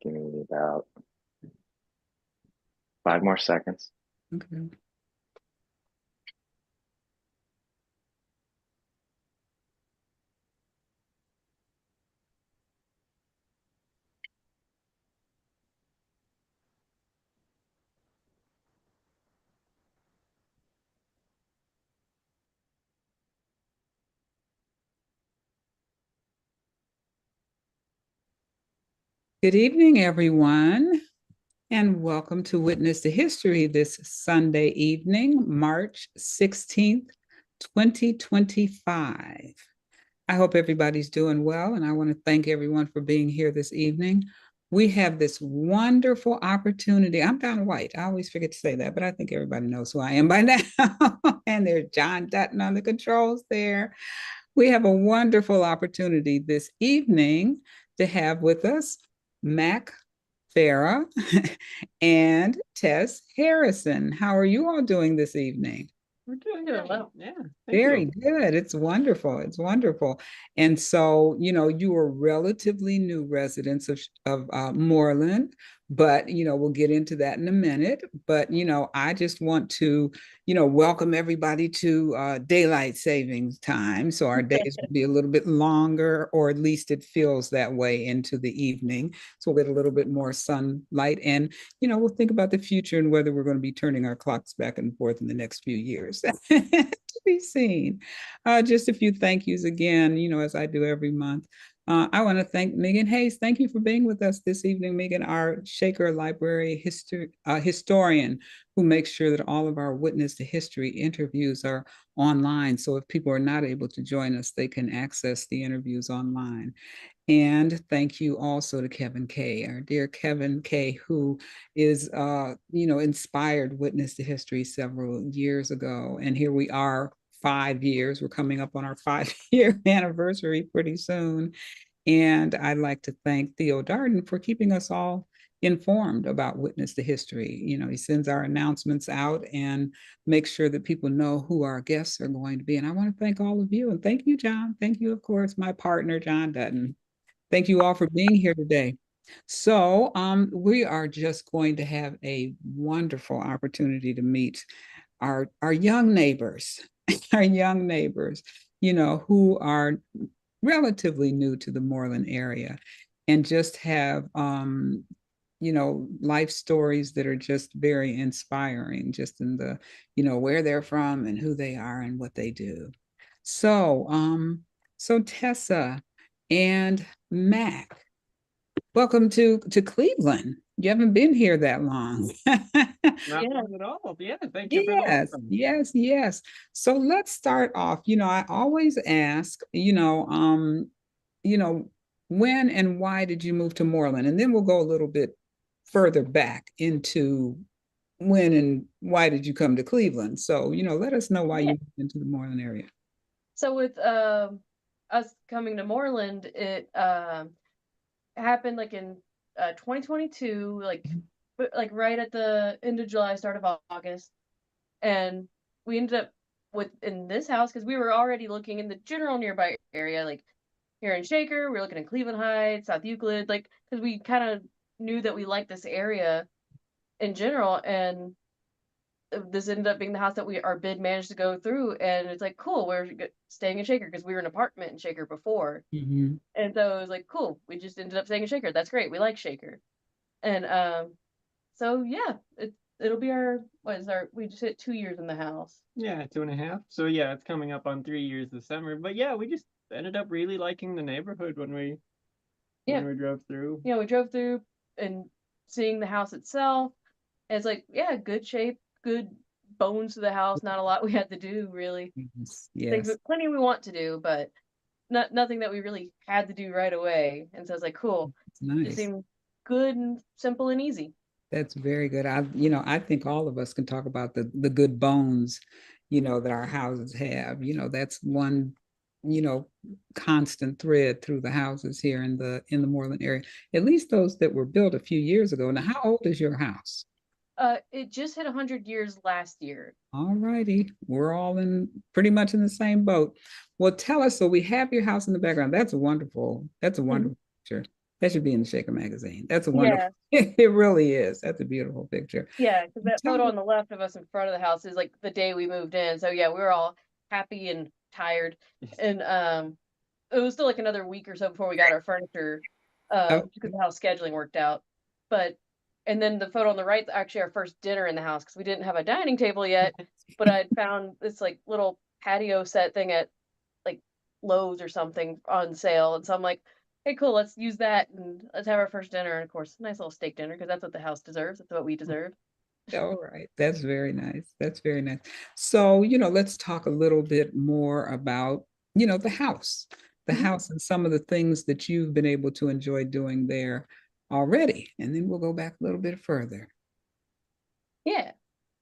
Give me about 5 more seconds. Okay. Good evening, everyone, and welcome to Witness to History this Sunday evening, March 16th, 2025. I hope everybody's doing well, and I want to thank everyone for being here this evening. We have this wonderful opportunity. I'm Donna White. I always forget to say that, but I think everybody knows who I am by now. And there's John Dutton on the controls there. We have a wonderful opportunity this evening to have with us Mack Farrar and Tess Harrison. How are you all doing this evening? We're doing good. Well, yeah, thank Very you. good. It's wonderful. It's wonderful. And so, you are relatively new residents of Moreland, but, we'll get into that in a minute. But, I just want to, welcome everybody to daylight savings time. So our days will be a little bit longer, or at least it feels that way into the evening. So we'll get a little bit more sunlight. And, we'll think about the future and whether we're going to be turning our clocks back and forth in the next few years. To be seen. Just a few thank yous again, as I do every month. I want to thank Megan Hayes. Thank you for being with us this evening, Megan, our Shaker Library historian, who makes sure that all of our Witness to History interviews are online. So if people are not able to join us, they can access the interviews online. And thank you also to Kevin Kay, our dear Kevin Kay, who is, inspired Witness to History several years ago. And here we are, 5 years. We're coming up on our 5 year anniversary pretty soon. And I'd like to thank Theo Darden for keeping us all informed about Witness to History. He sends our announcements out and makes sure that people know who our guests are going to be. And I want to thank all of you. And thank you, John. Thank you, of course, my partner, John Dutton. Thank you all for being here today. So, we are just going to have a wonderful opportunity to meet our young neighbors, our young neighbors, who are relatively new to the Moreland area and just have, life stories that are just very inspiring, just in the, where they're from and who they are and what they do. So, so Tessa and Mack, welcome to Cleveland. You haven't been here that long. Not long at all. Yeah, thank you for the Yes, welcome. yes, yes. So let's start off. I always ask, you know, when and why did you move to Moreland? And then we'll go a little bit further back into when and why did you come to Cleveland? So, let us know why Yeah. you moved into the Moreland area. So with us coming to Moreland, it happened like in 2022, like right at the end of July, start of August, and we ended up in this house because we were already looking in the general nearby area, like here in Shaker. We were looking at Cleveland Heights, South Euclid, like because we kind of knew that we liked this area in general, and this ended up being the house that our bid managed to go through, and it's like cool, we're staying in Shaker because we were in an apartment in Shaker before, Mhm. and so it was like cool, we just ended up staying in Shaker. That's great, we like Shaker. And so yeah, it'll be our, we just hit 2 years in the house. Yeah, 2.5. So yeah, it's coming up on 3 years this summer. But yeah, we just ended up really liking the neighborhood when we Yeah, drove through. we drove through and seeing the house itself, and it's like, yeah, good shape, good bones to the house, not a lot we had to do really. Yes, Things, yes, plenty we want to do, but nothing that we really had to do right away. And so it's like, cool. it's Just nice. seemed good and simple and easy. That's very good. I think all of us can talk about the good bones, that our houses have. That's one, you know, constant thread through the houses here in the Moreland area. At least those that were built a few years ago. Now, how old is your house? It just hit 100 years last year. All righty. We're all in pretty much in the same boat. Well, tell us, so we have your house in the background. That's a wonderful Mhm. picture. That should be in the Shaker magazine. That's a Yeah. wonderful, it really is. That's a beautiful picture. Yeah, because that Tell photo me- on the left of us in front of the house is like the day we moved in. So yeah, we were all happy and tired. And it was still like another week or so before we got our furniture, Oh, because of how scheduling worked out. But and then the photo on the right is actually our first dinner in the house because we didn't have a dining table yet. But I found this like little patio set thing at like Lowe's or something on sale, and so I'm like, hey, cool, let's use that and let's have our first dinner. And of course, nice little steak dinner because that's what the house deserves. That's what we deserve. all right. That's very nice. That's very nice. So, let's talk a little bit more about, the house, Mhm. and some of the things that you've been able to enjoy doing there already. And then we'll go back a little bit further. Yeah.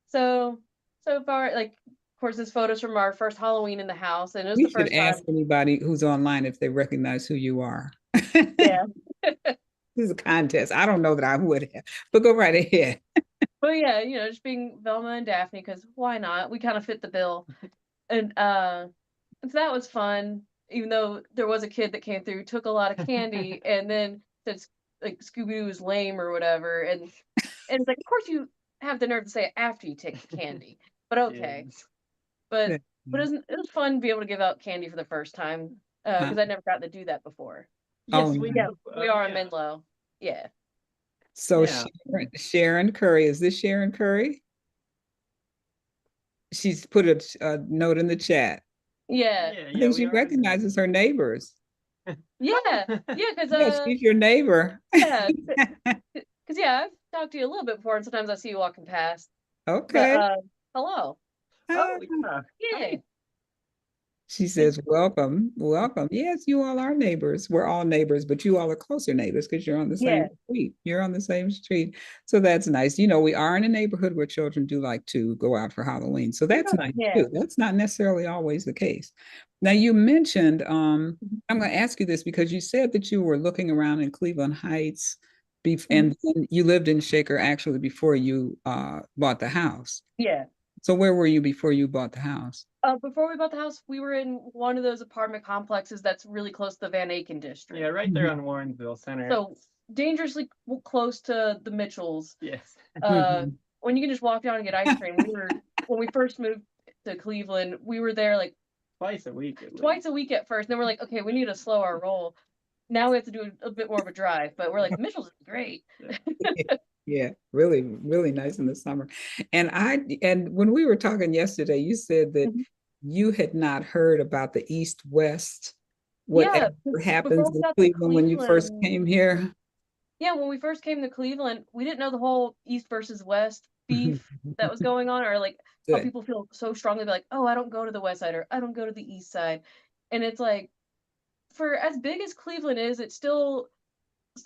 So so far, like, of course, this photo's from our first Halloween in the house, and it was We the should first time. ask anybody who's online if they recognize who you are. Yeah. This is a contest. I don't know that I would have, but go right ahead. But yeah, just being Velma and Daphne, because why not? We kind of fit the bill. And so that was fun, even though there was a kid that came through, took a lot of candy, and then said like Scooby-Doo was lame or whatever. And it's like, of course you have the nerve to say it after you take the candy. But okay. Kids. But it was fun to be able to give out candy for the first time, because I'd never gotten to do that before. Oh, Yes, we Yeah, do. we are yeah. in Menlo. Yeah. So Yeah. Sharon Curry, is this Sharon Curry? She's put a note in the chat. Yeah. Yeah, I yeah, think we she are. recognizes her neighbors. Yeah. Yeah, because Yeah, she's your neighbor. yeah, because yeah, I've talked to you a little bit before, and sometimes I see you walking past. But Okay. hello. Oh, yeah. Yeah. She says, welcome, welcome. Yes, you all are neighbors. We're all neighbors, but you all are closer neighbors because you're on the Yeah. same street. You're on the same street. So that's nice. We are in a neighborhood where children do like to go out for Halloween. So that's nice Yeah. too. That's not necessarily always the case. Now you mentioned, I'm going to ask you this because you said that you were looking around in Cleveland Heights and then you lived in Shaker actually before you bought the house. Yeah. So where were you before you bought the house? Before we bought the house, we were in one of those apartment complexes that's really close to the Van Aken district. Yeah, right there on Warrensville Center. So dangerously close to the Mitchells. Yes. When you can just walk down and get ice cream. When we first moved to Cleveland, we were there like Twice a week. twice a week at first. Then we're like, okay, we need to slow our roll. Now we have to do a bit more of a drive, but we're like, Mitchell's is great. Yeah, really, really nice in the summer. And when we were talking yesterday, you said that you had not heard about the East-West, Yeah, whatever 'cause happens before we in got to Cleveland when you first came here. Yeah, when we first came to Cleveland, we didn't know the whole East versus West beef that was going on, or like how Good. people feel so strongly like, oh, I don't go to the West Side or I don't go to the East Side. And it's like, for as big as Cleveland is, it's still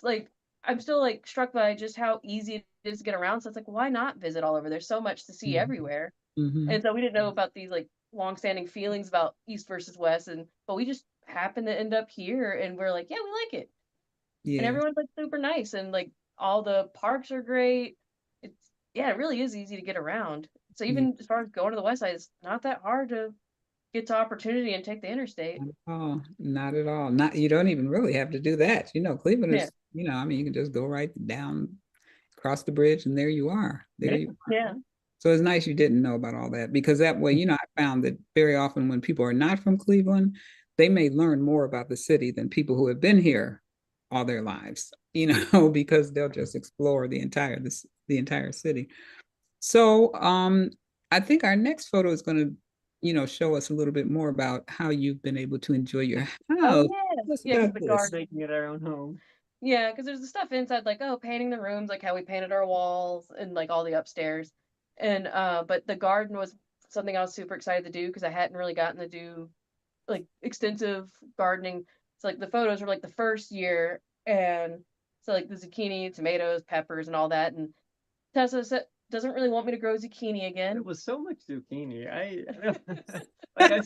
like I'm still like struck by just how easy it is to get around. So it's like, why not visit all over? There's so much to see everywhere. Mhm. And so we didn't know about these like long-standing feelings about East versus West, but we just happened to end up here, and we're like, yeah, we like it, and Yeah, everyone's like super nice, and like all the parks are great. It really is easy to get around. So yeah. even as far as going to the West Side, it's not that hard to get to Opportunity and take the interstate. Oh, not at all. Not you don't even really have to do that. Cleveland Yeah, is, I mean, you can just go right down, cross the bridge, and there you are. There you are. yeah, So it's nice you didn't know about all that because that way, I found that very often when people are not from Cleveland, they may learn more about the city than people who have been here all their lives, because they'll just explore the entire city. So I think our next photo is going to, show us a little bit more about how you've been able to enjoy your oh house. yeah, Tell us yeah, 'cause about the this. garden. Making it our own home. Yeah, because there's the stuff inside, like, oh, painting the rooms, like how we painted our walls and like all the upstairs. And but the garden was something I was super excited to do because I hadn't really gotten to do like extensive gardening. So like the photos were like the first year, and so like the zucchini, tomatoes, peppers, and all that. And Tessa doesn't really want me to grow zucchini again. It was so much zucchini. Like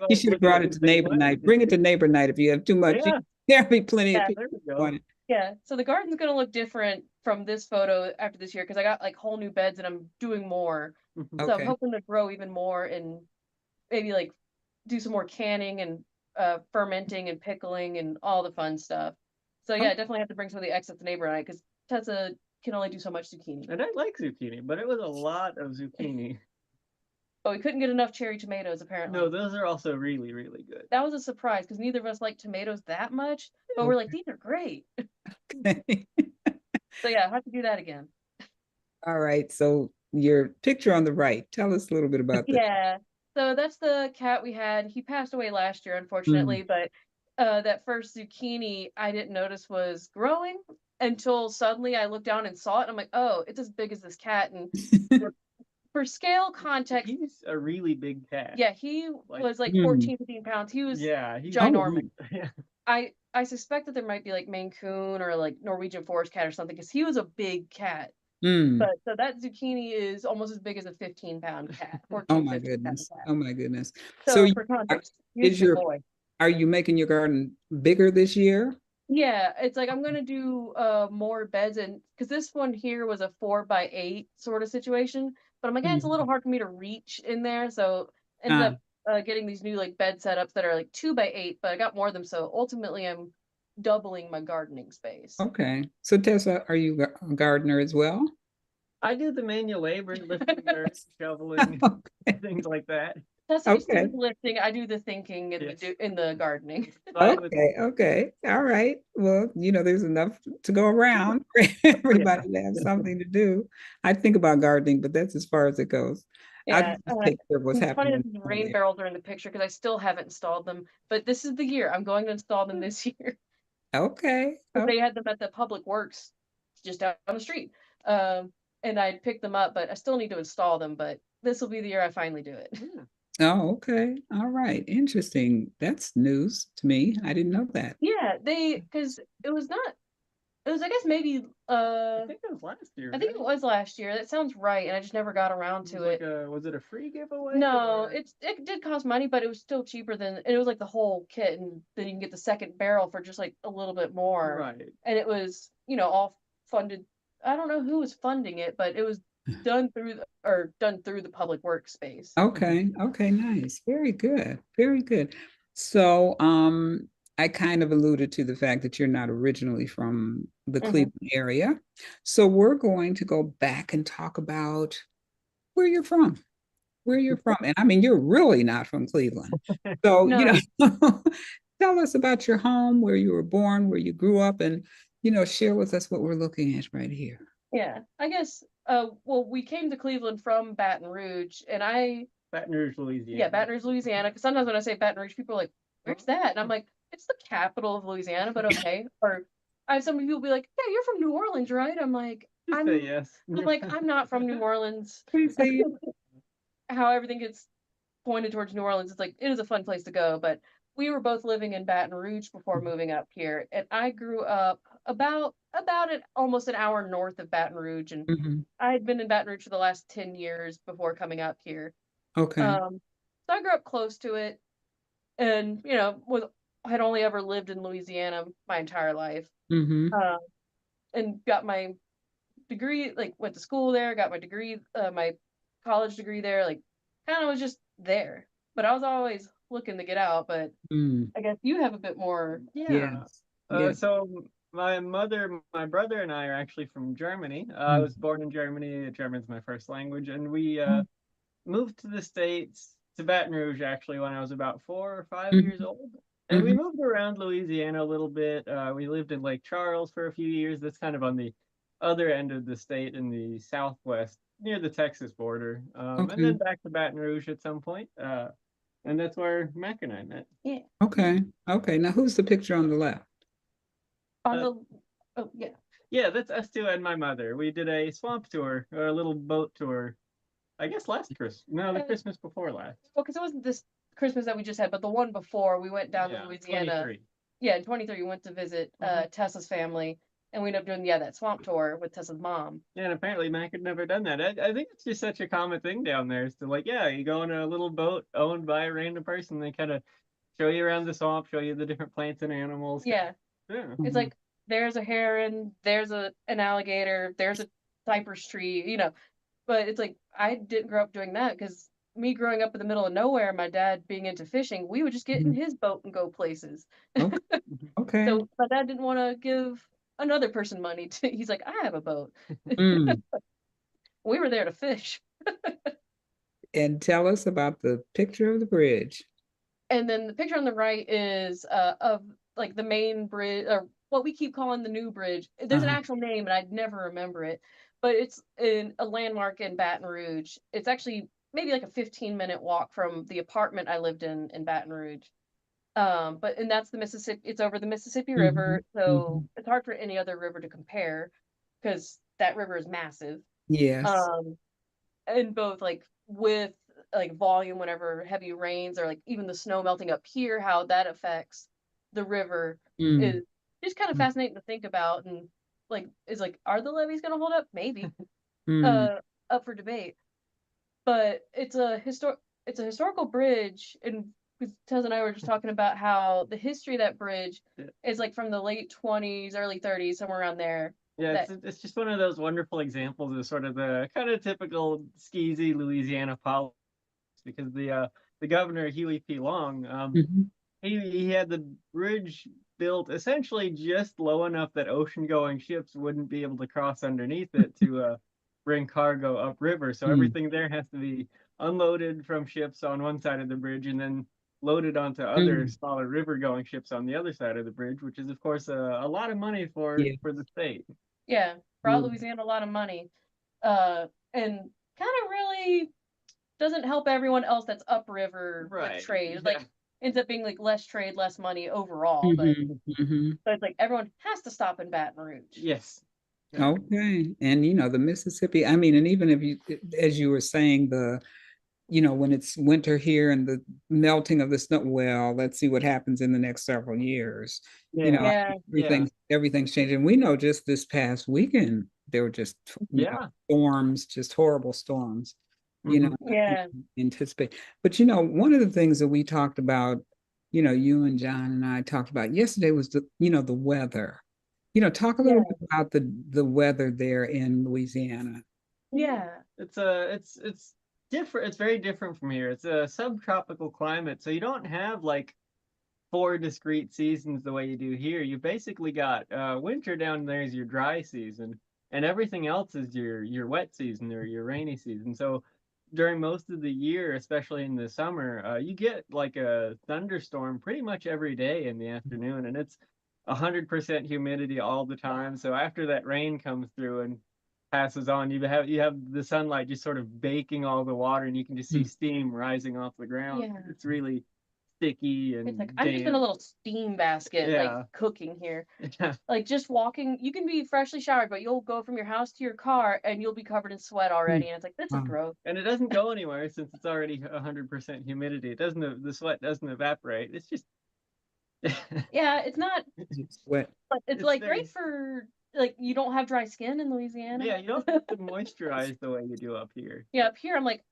You should have brought it to neighbor night. Bring it to neighbor night if you have too much. Yeah. There'll be plenty of Yeah, people there we who go. want it. Yeah, so the garden's gonna look different from this photo after this year because I got like whole new beds and I'm doing more. So I'm Okay. hoping to grow even more and maybe like do some more canning and fermenting and pickling and all the fun stuff. So yeah, definitely have to bring some of the eggs at the neighbor and I, because Tessa can only do so much zucchini. And I like zucchini, but it was a lot of zucchini. But we couldn't get enough cherry tomatoes apparently. No, those are also really, really good. That was a surprise because neither of us like tomatoes that much, but we're like, these are great. Okay. So yeah, I'll have to do that again. All right. So your picture on the right, tell us a little bit about that. Yeah. So that's the cat we had. He passed away last year, unfortunately, but that first zucchini I didn't notice was growing until suddenly I looked down and saw it. And I'm like, oh, it's as big as this cat. And for scale context, He's a really big cat. yeah, he Like- was like Hmm. 14, 15 pounds. He was Yeah, he's ginormous. Yeah. I suspect that there might be like Maine Coon or like Norwegian forest cat or something because he was a big cat. Mm. But so that zucchini is almost as big as a 15-pound cat. 14, Oh my 15-pound goodness. cat. Oh my goodness. So So for context, he's a is big your boy. are you making your garden bigger this year? Yeah, it's like I'm gonna do more beds and because this one here was a 4x8 sort of situation, but I'm like, it's a little hard for me to reach in there, so ended up getting these new like bed setups that are like 2x8, but I got more of them, so ultimately I'm doubling my gardening space. Okay. So Tessa, are you a gardener as well? I do the manual labor, lifting dirt, shoveling, things like that. That's how you do Okay. the lifting. I do the thinking and Yes. in the gardening. But with- Okay, okay. All right. Well, there's enough to go around for everybody to have something to do. I think about gardening, but that's as far as it goes. I Yeah, just take care of what's it's funny happening. that the rain barrels are in the picture because I still haven't installed them, but this is the year. I'm going to install them this year. Okay. Because they had them at the Public Works just down the street. And I picked them up, but I still need to install them, but this will be the year I finally do it. Oh, okay. All right. Interesting. That's news to me. I didn't know that. Yeah, because it was I guess maybe, I think it was last year. I think it was last year. That sounds right, and I just never got around to it. Was it a free giveaway? No, or- it did cost money, but it was still cheaper and it was like the whole kit, and then you can get the second barrel for just like a little bit more. Right. And it was, all funded. I don't know who was funding it, but it was done through the public workspace. Okay. Okay. Nice. Very good. Very good. So, I kind of alluded to the fact that you're not originally from the Cleveland area. So we're going to go back and talk about where you're from. Where you're from. And I mean, you're really not from Cleveland. So, No. tell us about your home, where you were born, where you grew up, and, share with us what we're looking at right here. Yeah, I guess, well, we came to Cleveland from Baton Rouge, and Baton Rouge, Louisiana. yeah, Baton Rouge, Louisiana, because sometimes when I say Baton Rouge, people are like, where's that? And I'm like, it's the capital of Louisiana, but okay. Or I have some people be like, yeah, you're from New Orleans, right? I'm like, Just say yes. I'm not from New Orleans. Please say How everything gets pointed towards New Orleans, it's like, it is a fun place to go, but we were both living in Baton Rouge before moving up here, and I grew up about almost an hour north of Baton Rouge, and Mhm. I had been in Baton Rouge for the last 10 years before coming up here. Okay. So I grew up close to it, and had only ever lived in Louisiana my entire life, Mm-hmm. and got my degree, like went to school there, got my degree, my college degree there, like kind of was just there. But I was always looking to get out. But Mm. I guess you have a bit more. Yeah. Yes. Yes. So my mother, my brother, and I are actually from Germany. I was born in Germany. German's my first language, and we moved to the States, to Baton Rouge, actually, when I was about 4 or 5 years old. And we moved around Louisiana a little bit. We lived in Lake Charles for a few years. That's kind of on the other end of the state in the southwest, near the Texas border. And then back to Baton Rouge at some point. And that's where Mack and I met. Yeah. Okay. Okay. Now, who's the picture on the left? On the. Oh yeah. Yeah, that's us two and my mother. We did a swamp tour, or a little boat tour, I guess last Christmas. No, the Christmas before last. Well, because it wasn't this Christmas that we just had, but the one before we went down to Yeah, Louisiana. 23. Yeah, in 23 we went to visit Tessa's family, and we ended up doing that swamp tour with Tessa's mom. Yeah, and apparently Mac had never done that. I think it's just such a common thing down there. Is to like, yeah, you go on a little boat owned by a random person. They kind of show you around the swamp, show you the different plants and animals. Yeah. Yeah. It's like there's a heron, there's an alligator, there's a cypress tree, But it's like I didn't grow up doing that because me growing up in the middle of nowhere, my dad being into fishing, we would just get in his boat and go places. Okay. Okay. So my dad didn't want to give another person money to, he's like, I have a boat. Mm. We were there to fish. And tell us about the picture of the bridge. And then the picture on the right is of like the main bridge, or what we keep calling the new bridge. There's an Uh-huh. actual name and I'd never remember it, but it's in a landmark in Baton Rouge. It's actually maybe like a 15-minute walk from the apartment I lived in Baton Rouge. And that's the Mississippi, it's over the Mississippi River, Mhm, so mhm. it's hard for any other river to compare because that river is massive. Yes. Um, and both like with like volume whenever heavy rains or like even the snow melting up here, how that affects the river Mm, is just kind of mm, fascinating to think about. And like is like, are the levees going to hold up? Maybe. mm. uh Up for debate. But it's a historical bridge, and Tez and I were just talking about how the history of that bridge is like from the late 20s, early 30s, somewhere around there. Yeah, That it's just one of those wonderful examples of sort of the kind of typical skeezy Louisiana politics, because the governor Huey P. Long, Mhm. he had the bridge built essentially just low enough that ocean-going ships wouldn't be able to cross underneath it to bring cargo upriver. So Mm, everything there has to be unloaded from ships on one side of the bridge and then loaded onto other mm. smaller river-going ships on the other side of the bridge, which is of course a lot of money Yeah. for the state. yeah, brought Well, Louisiana a lot of money. And kind of really doesn't help everyone else that's upriver with Right. trade. Yeah. Like ends up being like less trade, less money overall. mhm, mhm. But it's like everyone has to stop in Baton Rouge. Yes. Okay. And the Mississippi, I mean, and even if you, as you were saying, when it's winter here and the melting of the snow, well, let's see what happens in the next several years. Yeah. Yeah, Yeah. Everything's changing. We know just this past weekend, there were just, Yeah. storms, just horrible storms, Hmm. yeah, anticipate. But, one of the things that we talked about, you and John and I talked about yesterday was the weather. Talk a little yeah, bit about the weather there in Louisiana. yeah, It's different. It's very different from here. It's a subtropical climate, so you don't have like four discrete seasons the way you do here. You basically got winter down there is your dry season, and everything else is your wet season or your rainy season. So during most of the year, especially in the summer, you get like a thunderstorm pretty much every day in the afternoon, and it's 100% humidity all the time. So after that rain comes through and passes on, you have the sunlight just sort of baking all the water, and you can just see Mm. steam rising off the ground. yeah. It's really sticky It's like and I'm just in a damp. little steam basket, like Yeah. cooking here. Yeah. Like just walking, you can be freshly showered, but you'll go from your house to your car and you'll be covered in sweat Mm. already. And it's like, this is Wow. gross. And it doesn't go anywhere since it's already 100% humidity. It doesn't, the sweat doesn't evaporate. It's just, Yeah, it's not, It's wet. but it's it's like great very, for like you don't have dry skin in Louisiana. yeah, you don't have to moisturize the way you do up here. Yeah, up here I'm like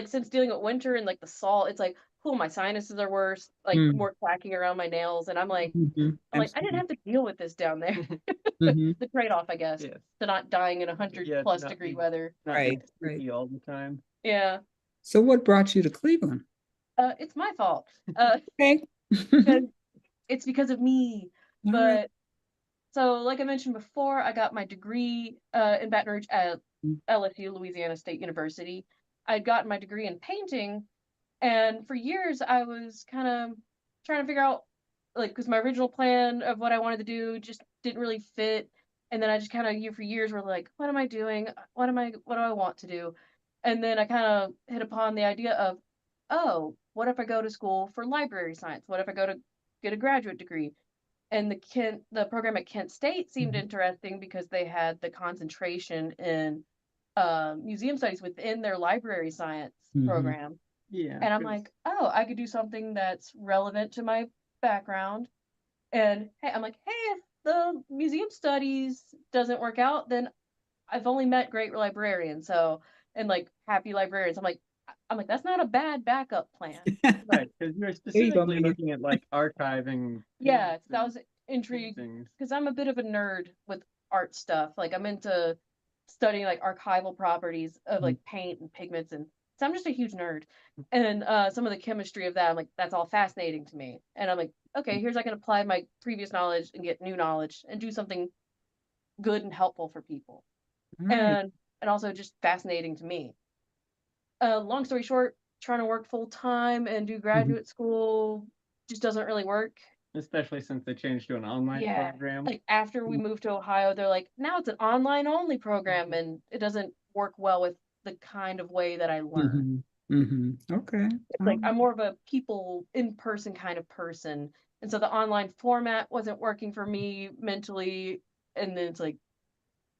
since dealing with winter and like the salt, it's like, cool, my sinuses are worse, like Mm. more clacking around my nails, and Mhm. I'm like, I didn't Absolutely. have to deal with this down there. Mhm. The trade-off, I guess, Yes. to not dying in 100 Yeah, to plus degree weather. not be Right, right. sticky all the time. Yeah. So what brought you to Cleveland? It's my fault. Okay. Because it's because of me. All right. But so, like I mentioned before, I got my degree in Baton Rouge at LSU, Louisiana State University. I'd gotten my degree in painting, and for years I was kind of trying to figure out, like, because my original plan of what I wanted to do just didn't really fit. And then I just kind of year for years were like, what am I doing? What do I want to do? And then I kind of hit upon the idea of, oh, what if I go to school for library science? What if I go to get a graduate degree? And the program at Kent State seemed Mhm. interesting because they had the concentration in museum studies within their library science Mhm. program. Yeah, And I'm 'cause like, oh, I could do something that's relevant to my background. And hey, I'm like, hey, if the museum studies doesn't work out, then I've only met great librarians, so and like happy librarians. I'm like, that's not a bad backup plan. right, because you're There you go, specifically Megan. looking at like archiving Yeah, paints so I and was intrigued things. because I'm a bit of a nerd with art stuff. Like I'm into studying like archival properties of Mm. like paint and pigments, and so I'm just a huge nerd. And some of the chemistry of that, I'm like, that's all fascinating to me. And I'm like, okay, here's I can apply my previous knowledge and get new knowledge and do something good and helpful for people. Right. And also just fascinating to me. Long story short, trying to work full time and do graduate school just doesn't really work. Especially since they changed to an online Yeah. program. Like after we moved to Ohio, they're like, now it's an online only program and it doesn't work well with the kind of way that I learn. Okay. It's like I'm more of a people in person kind of person. And so the online format wasn't working for me mentally. And then it's like,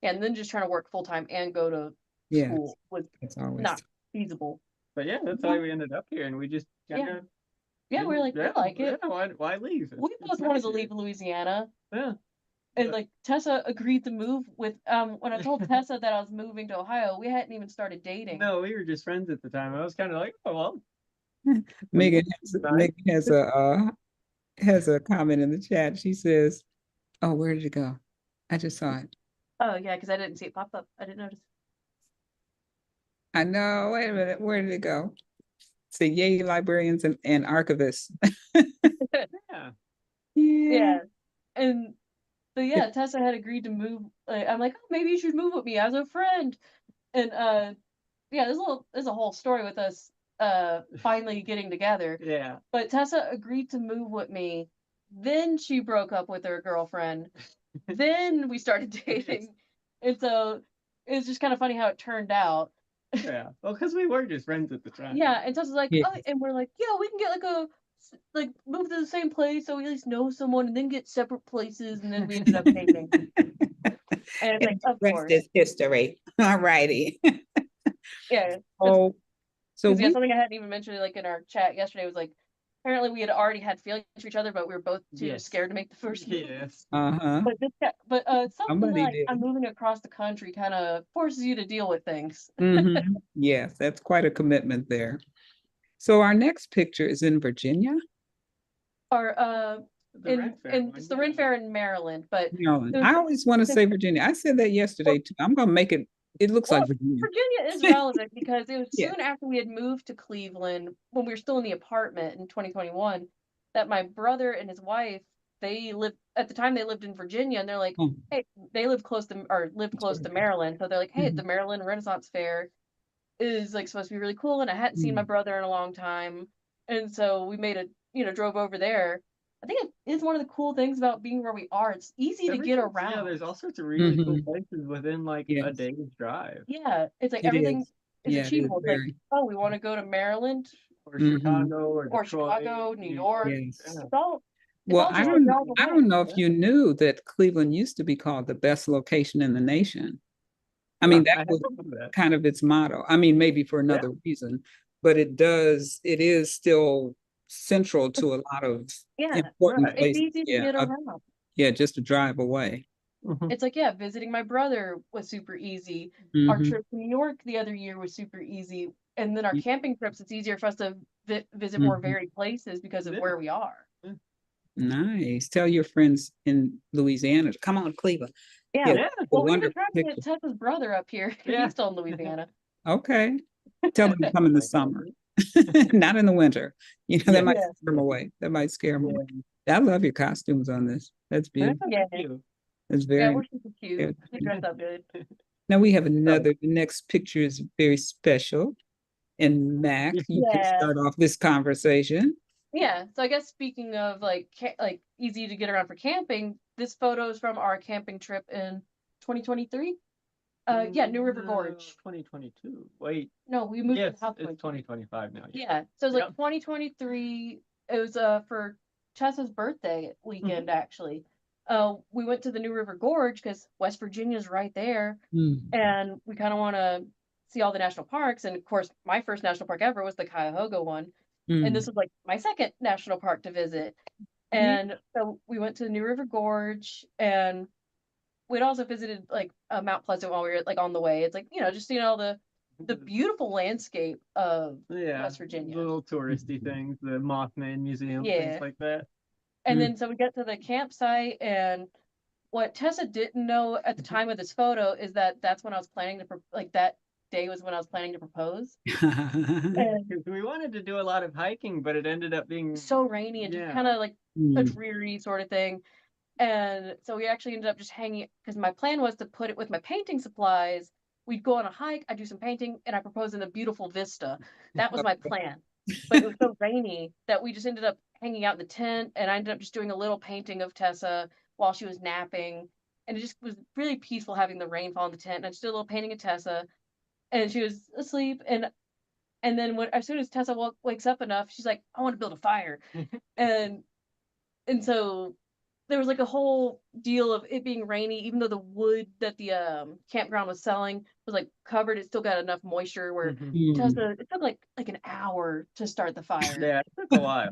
yeah, and then just trying to work full time and go to Yeah, school was it's always not feasible. But yeah, that's why we ended up here, and we just kind of Yeah, we were like, we like it. Yeah, why leave? We both wanted to leave Louisiana. Yeah. And like Tessa agreed to move with when I told Tessa that I was moving to Ohio, we hadn't even started dating. No, we were just friends at the time. I was kind of like, oh well. Megan Nice. has a comment in the chat. She says, "Oh, where did it go? I just saw it. Oh yeah, because I didn't see it pop up. I didn't notice. I know. Wait a minute. Where did it go? Say, yay, librarians and archivists." Yeah. Yeah. And but yeah, Tessa had agreed to move. I'm like, oh, maybe you should move with me as a friend. And yeah, there's a whole story with us finally getting together. Yeah. But Tessa agreed to move with me. Then she broke up with her girlfriend. Then we started dating. And so it's just kind of funny how it turned out. Yeah. Well, because we were just friends at the time. Yeah, and Tessa's like, Yeah. oh, and we're like, yeah, we can get like move to the same place so we at least know someone and then get separate places and then we ended up dating. And it's like, of rest course. is history. All righty. Yeah. Oh, so Because yeah, we something I hadn't even mentioned like in our chat yesterday was like apparently we had already had feelings for each other, but we were both too scared to make the first move. Yes. uh-huh. But something Somebody like did. I'm moving across the country kind of forces you to deal with things. Yes, that's quite a commitment there. So our next picture is in Virginia. Or The it's the Ren Fair in Maryland, but Maryland. I always want to say Virginia. I said that yesterday too. I'm gonna make it. It looks like Virginia. Virginia is relevant because it was Yeah. soon after we had moved to Cleveland when we were still in the apartment in 2021 that my brother and his wife they lived at the time they lived in Virginia and they're like, Oh, hey, they lived close to Maryland, so they're like, hey, the Maryland Renaissance Fair is like supposed to be really cool, and I hadn't seen my brother in a long time, and so we made drove over there. I think it is one of the cool things about being where we are. It's easy to get around. Yeah, there's all sorts of really cool places within like a day's drive. Yeah, it's like everything is achievable. It's like, oh, we want to go to Maryland or Chicago or Detroit, Chicago, New York. yes. It's all Well, just I don't know if you knew that Cleveland used to be called the best location in the nation. I mean, that was kind of its motto. I mean, maybe for another reason, but it is still central to a lot of important places. It's easy to get around. Yeah, just a drive away. It's like, yeah, visiting my brother was super easy. Our trip to New York the other year was super easy. And then our camping trips, it's easier for us to visit more varied places because of where we are. Nice. Tell your friends in Louisiana to come on to Cleveland. Yeah. Well, we were trying to get Tessa's brother up here because he's still in Louisiana. Okay. Tell them to come in the summer, not in the winter. That might scare them away. That might scare them away. I love your costumes on this. That's beautiful. Yeah. It's very. We're super cute. We dress up good. Now we have the next picture is very special. And Mack, you can start off this conversation. Yeah, so I guess speaking of like easy to get around for camping, this photo is from our camping trip in 2023. New River Gorge. 2022. Wait. No, we moved to South. It's 2025 now. Yeah, so it's like 2023. It was for Tessa's birthday weekend actually. We went to the New River Gorge because West Virginia's right there, and we kind of want to see all the national parks. And of course, my first national park ever was the Cuyahoga one. And this was like my second national park to visit. And so we went to the New River Gorge and we'd also visited like Mount Pleasant while we were like on the way. It's like, just seeing all the beautiful landscape of West Virginia. Little touristy things, the Mothman Museum, things like that. And then so we get to the campsite and what Tessa didn't know at the time of this photo is that that's when I was planning to that day was when I was planning to propose. Mm. And Because we wanted to do a lot of hiking, but it ended up being so rainy and just Yeah. kind of like a dreary sort of thing. And so we actually ended up just hanging, because my plan was to put it with my painting supplies. We'd go on a hike, I'd do some painting, and I proposed in a beautiful vista. That was my plan. But it was so rainy that we just ended up hanging out in the tent, and I ended up just doing a little painting of Tessa while she was napping. And it just was really peaceful having the rain fall in the tent. And I just did a little painting of Tessa, and she was asleep. And then as soon as Tessa wakes up enough, she's like, I want to build a fire. and and so there was like a whole deal of it being rainy, even though the wood that the campground was selling was like covered, it still got enough moisture where Tessa, it took like an hour to start the fire. Yeah, it took a while.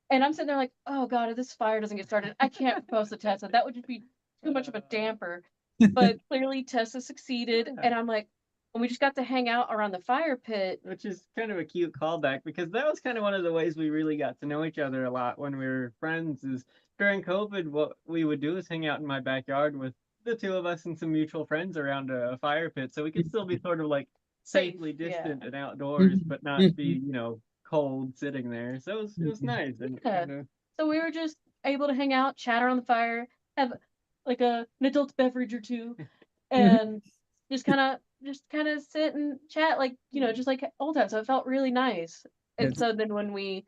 And I'm sitting there like, oh God, if this fire doesn't get started, I can't propose to Tessa. That would just be too much of a damper. But clearly Tessa succeeded. Yeah. And I'm like, and we just got to hang out around the fire pit. Which is kind of a cute callback, because that was kind of one of the ways we really got to know each other a lot when we were friends. Is during COVID, what we would do is hang out in my backyard with the two of us and some mutual friends around a fire pit, so we could still be sort of like safely distant and outdoors, but not be, cold sitting there. So it was nice. And Yeah. So we were just able to hang out, chat around the fire, have like an adult beverage or two, and just kind of sit and chat like, just like old times. So it felt really nice. And so then when we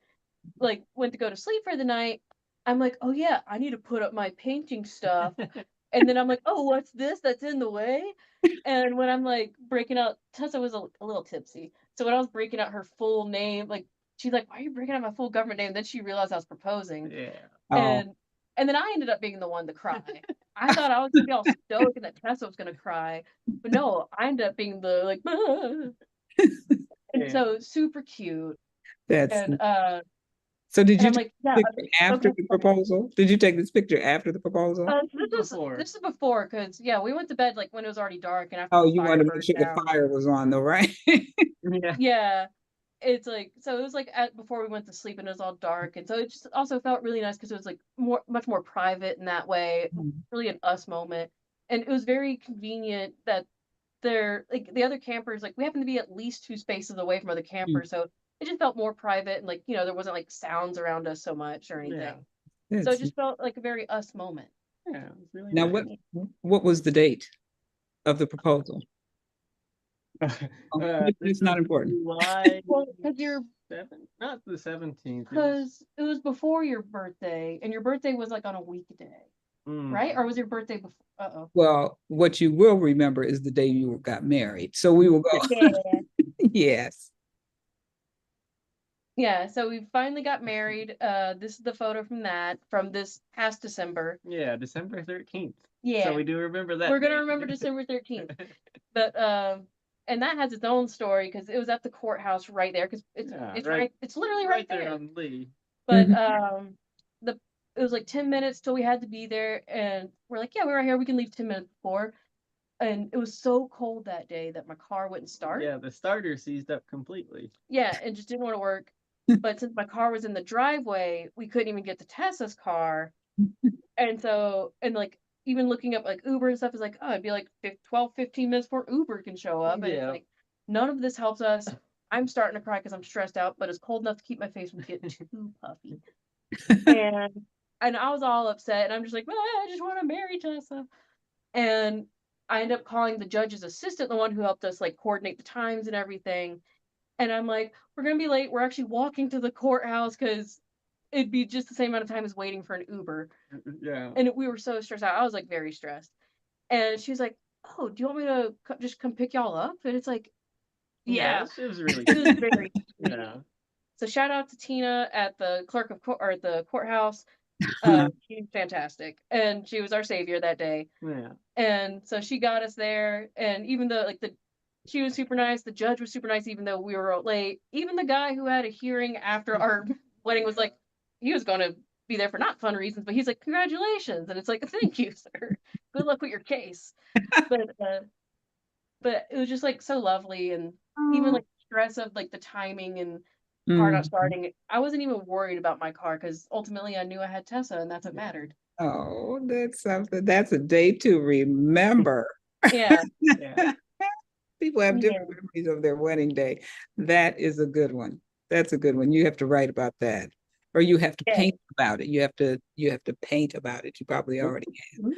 like went to go to sleep for the night, I'm like, oh yeah, I need to put up my painting stuff. And then I'm like, oh, what's this that's in the way? And when I'm like breaking out, Tessa was a little tipsy. So when I was breaking out her full name, like she's like, why are you breaking out my full government name? Then she realized I was proposing. Yeah. And then I ended up being the one to cry. I thought I was gonna be all stoic and that Tessa was gonna cry. But no, I ended up being the like and so super cute. That's And so did and you I'm take like, yeah, this picture after the proposal? Did you take this picture after the proposal? this is before, because we went to bed like when it was already dark and after Oh, the you fire wanted to make burned sure down. the fire was on though, right? Yeah. Yeah. It's like, so it was like before we went to sleep and it was all dark. And so it just also felt really nice because it was like much more private in that way, really an us moment. And it was very convenient that they're like the other campers, like we happened to be at least 2 spaces away from other campers. So it just felt more private and like, there wasn't like sounds around us so much or anything. So it just felt like a very us moment. Yeah, it was really Now, nice. what was the date of the proposal? It's not important. July Well, because not the 17th. because it was before your birthday, and your birthday was like on a weekday, right? Or was your birthday before? Uh-oh. Well, what you will remember is the day you got married. So we will go. Yeah. Yes. Yeah, so we finally got married. This is the photo from this past December. Yeah, December 13th. Yeah. So we do remember that. We're gonna remember December 13th. But and that has its own story because it was at the courthouse right there because it's literally right there on Lee. But it was like 10 minutes till we had to be there, and we're like, yeah, we're right here, we can leave 10 minutes before. And it was so cold that day that my car wouldn't start. Yeah, the starter seized up completely. Yeah, it just didn't want to work. But since my car was in the driveway, we couldn't even get to Tessa's car. And so, and like even looking up like Uber and stuff is like, oh, it'd be like 12, 15 minutes before Uber can show up. And it's like, none of this helps us. I'm starting to cry because I'm stressed out, but it's cold enough to keep my face from getting too puffy. And I was all upset, and I'm just like, I just want to marry Tessa. And I end up calling the judge's assistant, the one who helped us like coordinate the times and everything. And I'm like, we're gonna be late. We're actually walking to the courthouse because it'd be just the same amount of time as waiting for an Uber. Yeah. And we were so stressed out. I was like very stressed. And she's like, oh, do you want me to just come pick y'all up? And it's like, yeah. It was really it was very yeah. So shout out to Tina at the at the courthouse. She's fantastic, and she was our savior that day. Yeah. And so she got us there, and even though she was super nice, the judge was super nice, even though we were late. Even the guy who had a hearing after our wedding was like, he was going to be there for not fun reasons, but he's like, congratulations, and it's like, thank you, sir. Good luck with your case. But it was just like so lovely, and even like stress of like the timing and car not starting. I wasn't even worried about my car because ultimately I knew I had Tessa, and that's what mattered. Oh, that's something. That's a day to remember. Yeah. People have Yeah. different memories of their wedding day. That is a good one. That's a good one. You have to write about that. Or you have to Yeah. paint about it. You have to paint about it. You probably already have.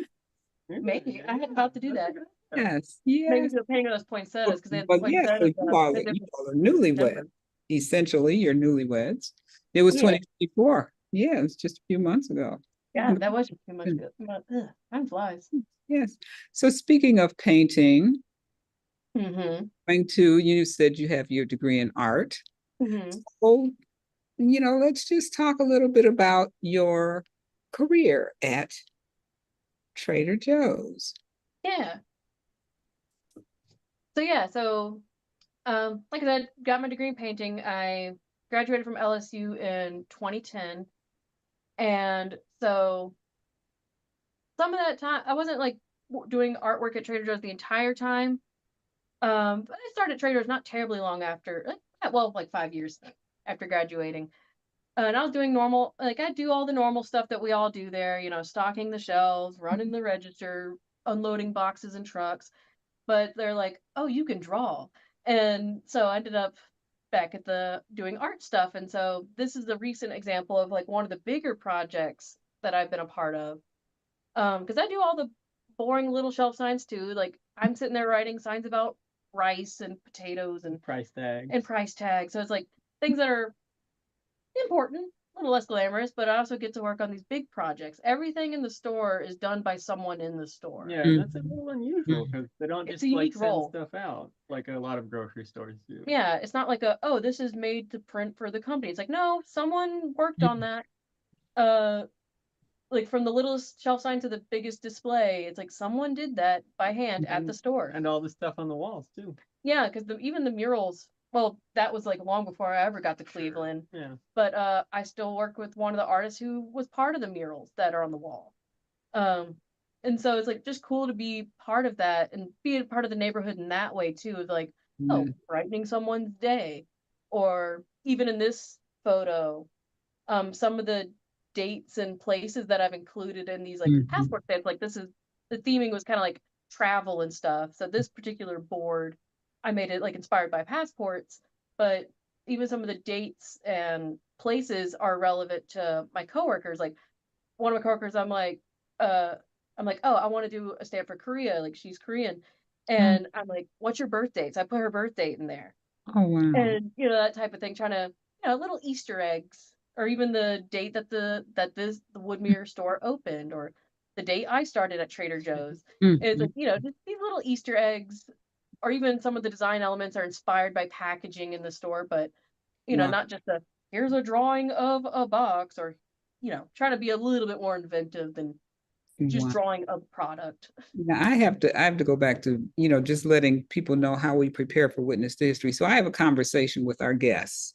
Maybe I had thought to do that. Yes. Maybe Yes. do a painting of those poinsettias because they had But yes, so poinsettias at you different all are newlyweds. December. Essentially, you're newlyweds. It was Yeah. 2024. Yeah, it was just a few months ago. Yeah, that was too much good. Time flies. Yes. So speaking of painting, Mm-hmm. you said you have your degree in art. Mm-hmm. So, let's just talk a little bit about your career at Trader Joe's. Yeah. Like I said, got my degree in painting. I graduated from LSU in 2010. And so some of that time I wasn't like doing artwork at Trader Joe's the entire time. But I started at Trader Joe's not terribly long after, like 5 years after graduating. And I was doing normal, like I do all the normal stuff that we all do there, stocking the shelves, running the register, unloading boxes and trucks. But they're like, "Oh, you can draw." And so I ended up back at the doing art stuff. And so this is a recent example of like one of the bigger projects that I've been a part of. Because I do all the boring little shelf signs too. Like I'm sitting there writing signs about rice and potatoes and Price tag. price tags. So it's like things that are important, a little less glamorous, but I also get to work on these big projects. Everything in the store is done by someone in the store. Yeah, that's a little unusual because they don't It's just a like unique send role. stuff out like a lot of grocery stores do. Yeah, it's not like this is made to print for the company. It's like, no, someone worked on that. Like from the littlest shelf sign to the biggest display, it's like someone did that by hand at the store. And all the stuff on the walls too. Yeah, because even the murals, well, that was like long before I ever got to Cleveland. Yeah. But I still work with one of the artists who was part of the murals that are on the wall. And so it's like just cool to be part of that and be a part of the neighborhood in that way too, of like, oh, brightening someone's day. Or even in this photo, some of the dates and places that I've included in these like passport stamps, like this is the theming was kind of like travel and stuff. So this particular board, I made it like inspired by passports, but even some of the dates and places are relevant to my coworkers. Like one of my coworkers, I'm like, oh, I want to do a stamp for Korea. Like she's Korean. And I'm like, what's your birth date? So I put her birth date in there. Oh, wow. And that type of thing, trying to, little Easter eggs, or even the date that the Woodmere store opened, or the date I started at Trader Joe's. It's like, just these little Easter eggs, or even some of the design elements are inspired by packaging in the store, but not just here's a drawing of a box, or trying to be a little bit more inventive than just drawing a product. Now I have to go back to, just letting people know how we prepare for Witness to History. So I have a conversation with our guests.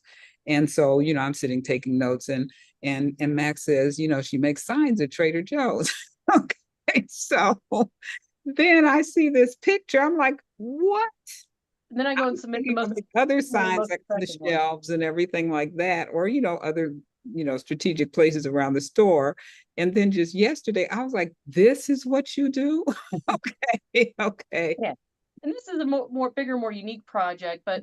And so, I'm sitting taking notes, and Max says, she makes signs at Trader Joe's. Okay. So then I see this picture. I'm like, what? And then I go and submit the most other signs like on the shelves and everything like that, or other strategic places around the store. And then just yesterday, I was like, this is what you do? Okay. Yeah. And this is a more bigger, more unique project, but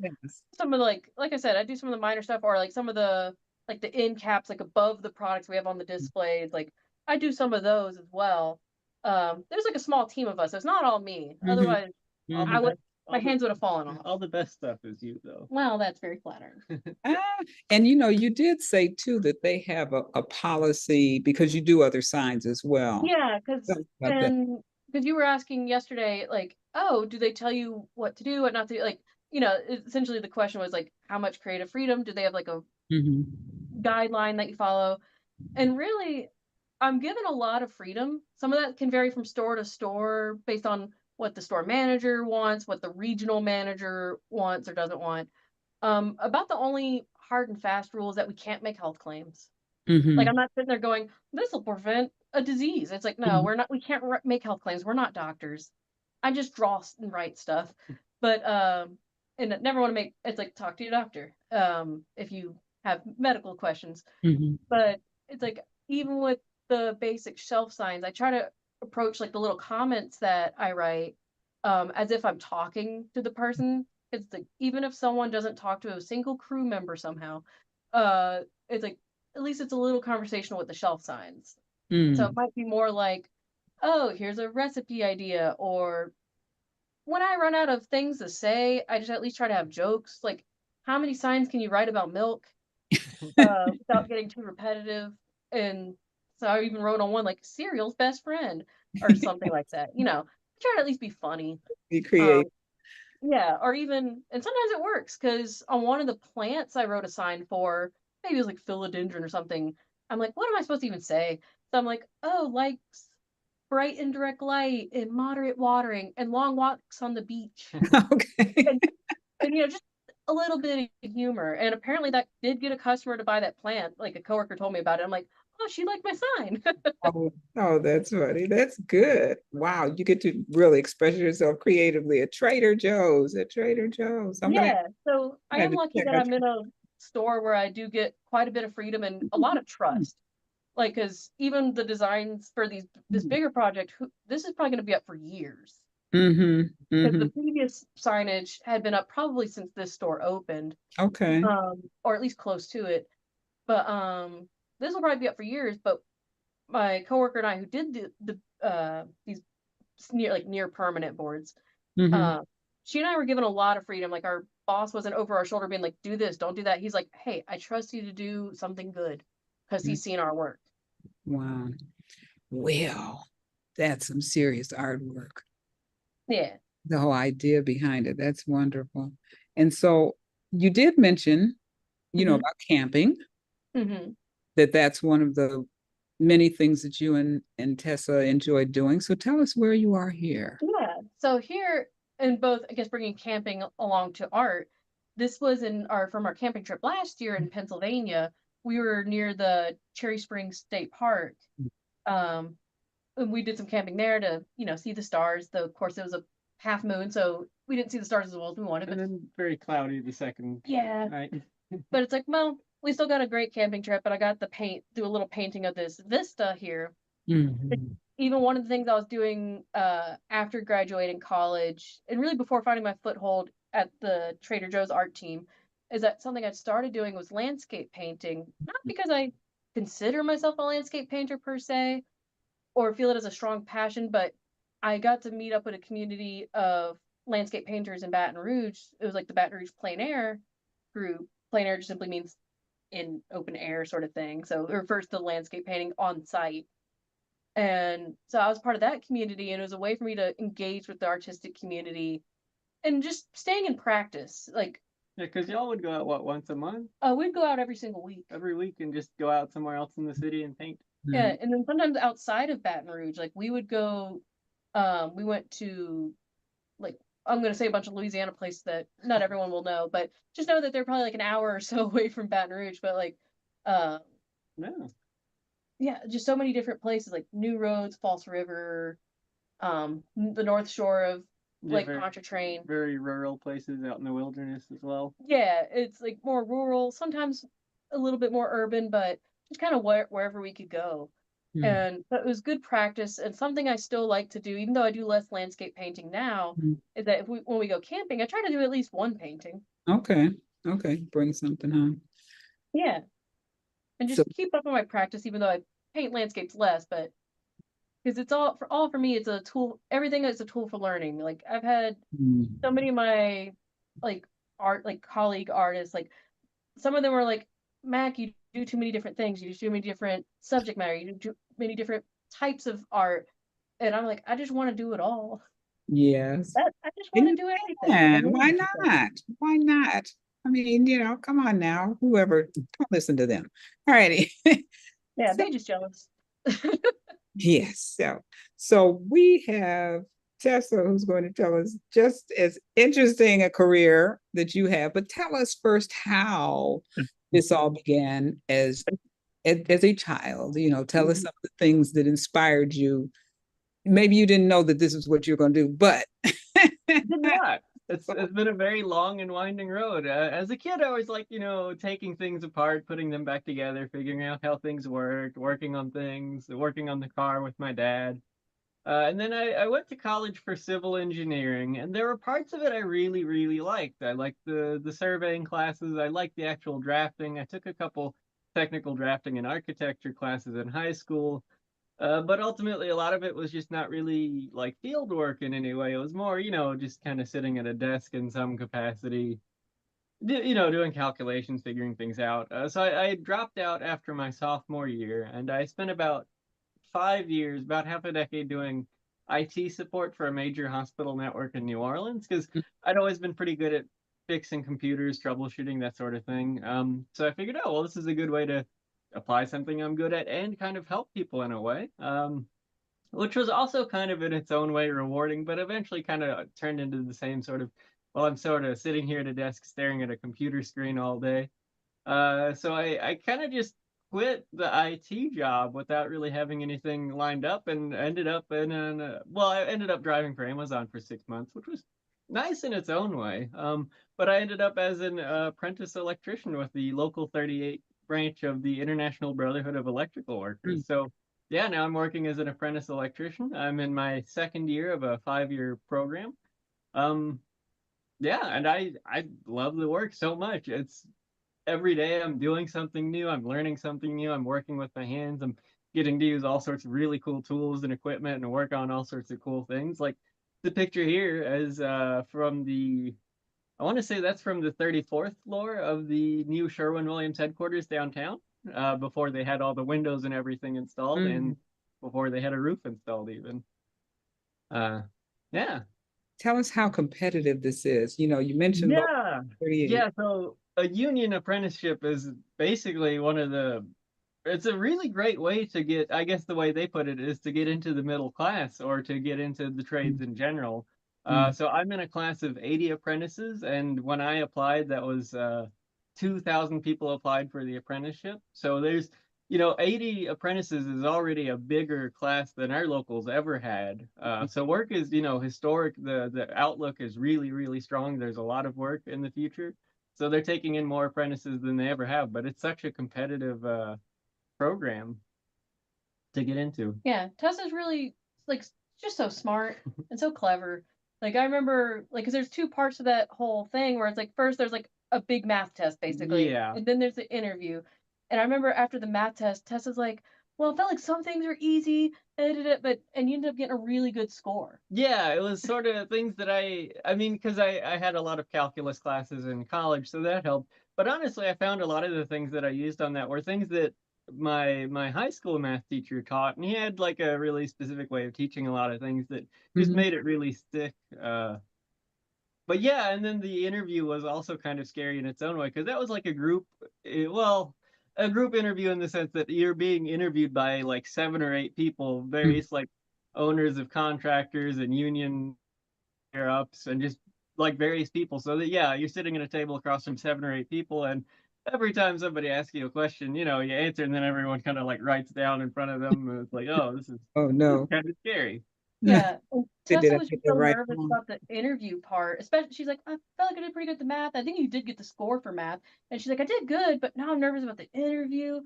some of the, like I said, I do some of the minor stuff, or like some of the, like the end caps, like above the products we have on the displays. Like I do some of those as well. There's like a small team of us. So it's not all me. Otherwise, my hands would have fallen off. All the best stuff is you, though. Well, that's very flattering. And you did say too that they have a policy, because you do other signs as well. Yeah, because you were asking yesterday, like, oh, do they tell you what to do, what not to do? Like, essentially the question was like, how much creative freedom? Do they have like a guideline that you follow? And really, I'm given a lot of freedom. Some of that can vary from store to store based on what the store manager wants, what the regional manager wants or doesn't want. About the only hard and fast rules that we can't make health claims. Like I'm not sitting there going, this will prevent a disease. It's like, no, we can't make health claims. We're not doctors. I just draw and write stuff. But and never want to make, it's like, talk to your doctor if you have medical questions. But it's like, even with the basic shelf signs, I try to approach like the little comments that I write as if I'm talking to the person. It's like even if someone doesn't talk to a single crew member somehow, it's like at least it's a little conversational with the shelf signs. So it Mm. might be more like, oh, here's a recipe idea, or when I run out of things to say, I just at least try to have jokes. Like, how many signs can you write about milk without getting too repetitive? And so I even wrote on one like cereal's best friend or something like that. Try to at least be funny. Be Um, creative. yeah, or even, and sometimes it works because on one of the plants I wrote a sign for, maybe it was like philodendron or something. I'm like, what am I supposed to even say? So I'm like, oh, likes bright and direct light and moderate watering and long walks on the beach. Okay. And, and just a little bit of humor. And apparently that did get a customer to buy that plant. Like a coworker told me about it. I'm like, oh, she liked my sign. Oh, that's funny. That's good. Wow, you get to really express yourself creatively at Trader Joe's. At Trader Joe's. Yeah. So I Gonna have am to lucky check that out. I'm in a store where I do get quite a bit of freedom and a lot of trust. Like, because even the designs for this bigger project, this is probably going to be up for years. Mm-hmm. Because Mm-hmm. the previous signage had been up probably since this store opened, Okay. or at least close to it. But this will probably be up for years. But my coworker and I, who did these near permanent boards, Mm-hmm. uh, she and I were given a lot of freedom. Like our boss wasn't over our shoulder being like, "Do this, don't do that." He's like, "Hey, I trust you to do something good," because he's seen our work. Wow. Well, that's some serious artwork. Yeah. The whole idea behind it. That's wonderful. And so you did mention, Hmm. about camping, Hmm. that's one of the many things that you and Tessa enjoy doing. So tell us where you are here. Yeah. So here, in both, I guess, bringing camping along to art, this was from our camping trip last year in Pennsylvania. We were near the Cherry Springs State Park. Um, and we did some camping there to, see the stars. Though, of course, it was a half moon, so we didn't see the stars as well as we wanted. And But then very cloudy the second yeah, night. but it's like, well, we still got a great camping trip, and I got to do a little painting of this vista here. Mhm. Even one of the things I was doing after graduating college, and really before finding my foothold at the Trader Joe's art team, is that something I started doing was landscape painting. Not because I consider myself a landscape painter per se, or feel it as a strong passion, but I got to meet up with a community of landscape painters in Baton Rouge. It was like the Baton Rouge Plein Air group. Plein air just simply means in open air sort of thing. So it refers to landscape painting on site. And so I was part of that community, and it was a way for me to engage with the artistic community and just staying in practice. Like, Yeah, because y'all would go out what, once a month, we'd go out every single week. every week, and just go out somewhere else in the city and paint. Yeah, and then sometimes outside of Baton Rouge, like we would go. We went to, like, I'm gonna say a bunch of Louisiana places that not everyone will know, but just know that they're probably like an hour or so away from Baton Rouge. But like, uh, No. yeah, just so many different places like New Roads, False River, the North Shore of Yeah, Lake very, Pontchartrain. very rural places out in the wilderness as well. Yeah, it's like more rural, sometimes a little bit more urban, but just kind of wherever we could go. Mhm. And but it was good practice and something I still like to do, even though I do less landscape painting now, Mhm. is that when we go camping, I try to do at least one painting. Okay. Okay. Bring something home. Yeah, and So just keep up on my practice, even though I paint landscapes less, but because it's all for me, it's a tool. Everything is a tool for learning. Like I've had so mm, many of my like colleague artists, like some of them are like, Mac, you do too many different things. You do too many different subject matter. You do too many different types of art. And I'm like, I just want to do it all. yes. I just want And to you do everything and can. Why learn everything. not? Why not? I mean, come on now. Whoever, don't listen to them. All righty. Yeah, So they just jealous. yes. So we have Tessa who's going to tell us just as interesting a career that you have, but tell us first how this all began as a child. Tell us some of the things that inspired you. Maybe you didn't know that this is what you're going to do, but Did not. It's been a very long and winding road. As a kid, I was like, taking things apart, putting them back together, figuring out how things work, working on things, working on the car with my dad. And then I went to college for civil engineering, and there were parts of it I really, really liked. I liked the surveying classes. I liked the actual drafting. I took a couple technical drafting and architecture classes in high school. But ultimately, a lot of it was just not really like field work in any way. It was more, just kind of sitting at a desk in some capacity, doing calculations, figuring things out. So I dropped out after my sophomore year, and I spent about 5 years, about half a decade, doing IT support for a major hospital network in New Orleans because I'd always been pretty good at fixing computers, troubleshooting, that sort of thing. So I figured, oh, well, this is a good way to apply something I'm good at and kind of help people in a way. Which was also kind of in its own way rewarding, but eventually kind of turned into the same sort of, well, I'm sort of sitting here at a desk staring at a computer screen all day. So I kind of just quit the IT job without really having anything lined up and ended up I ended up driving for Amazon for 6 months, which was nice in its own way. But I ended up as an apprentice electrician with the local 38 branch of the International Brotherhood of Electrical Workers. So yeah, now I'm working as an apprentice electrician. I'm in my second year of a 5-year program. Um, yeah, and I love the work so much. It's every day I'm doing something new, I'm learning something new, I'm working with my hands, I'm getting to use all sorts of really cool tools and equipment and work on all sorts of cool things. Like the picture here is from the I want to say that's from the 34th floor of the new Sherwin-Williams headquarters downtown, before they had all the windows and everything installed, Mhm. and before they had a roof installed even. Uh, yeah. Tell us how competitive this is. You mentioned local Yeah. 38. Yeah, so a union apprenticeship is basically it's a really great way to get, I guess the way they put it is to get into the middle class or to get into the trades in general. Mhm. So I'm in a class of 80 apprentices, and when I applied, that was 2,000 people applied for the apprenticeship. So there's, 80 apprentices is already a bigger class than our locals ever had. So work is, historic. The outlook is really, really strong. There's a lot of work in the future. So they're taking in more apprentices than they ever have, but it's such a competitive program to get into. Yeah, Tessa's really like just so smart and so clever. Like I remember, like, because there's two parts to that whole thing where it's like first there's like a big math test basically, Yeah. and then there's the interview. And I remember after the math test, Tessa's like, "Well, I felt like some things are easy, and you ended up getting a really good score." Yeah, it was sort of things that I mean, because I had a lot of calculus classes in college, so that helped. But honestly, I found a lot of the things that I used on that were things that my high school math teacher taught, and he had like a really specific way of teaching a lot of things that just Mhm. made it really stick. But yeah, and then the interview was also kind of scary in its own way because that was like a group interview in the sense that you're being interviewed by like 7 or 8 people, Mhm. various like owners of contractors and union ups and just like various people. So that yeah, you're sitting at a table across from 7 or 8 people, and every time somebody asks you a question, you answer, and then everyone kind of like writes down in front of them, and it's like, oh, Oh, this is no. kind of scary. Yeah, and Did Tessa I was get just that so right? nervous about the interview part. Especially, she's like, "I felt like I did pretty good at the math. I think you did get the score for math." And she's like, "I did good, but now I'm nervous about the interview."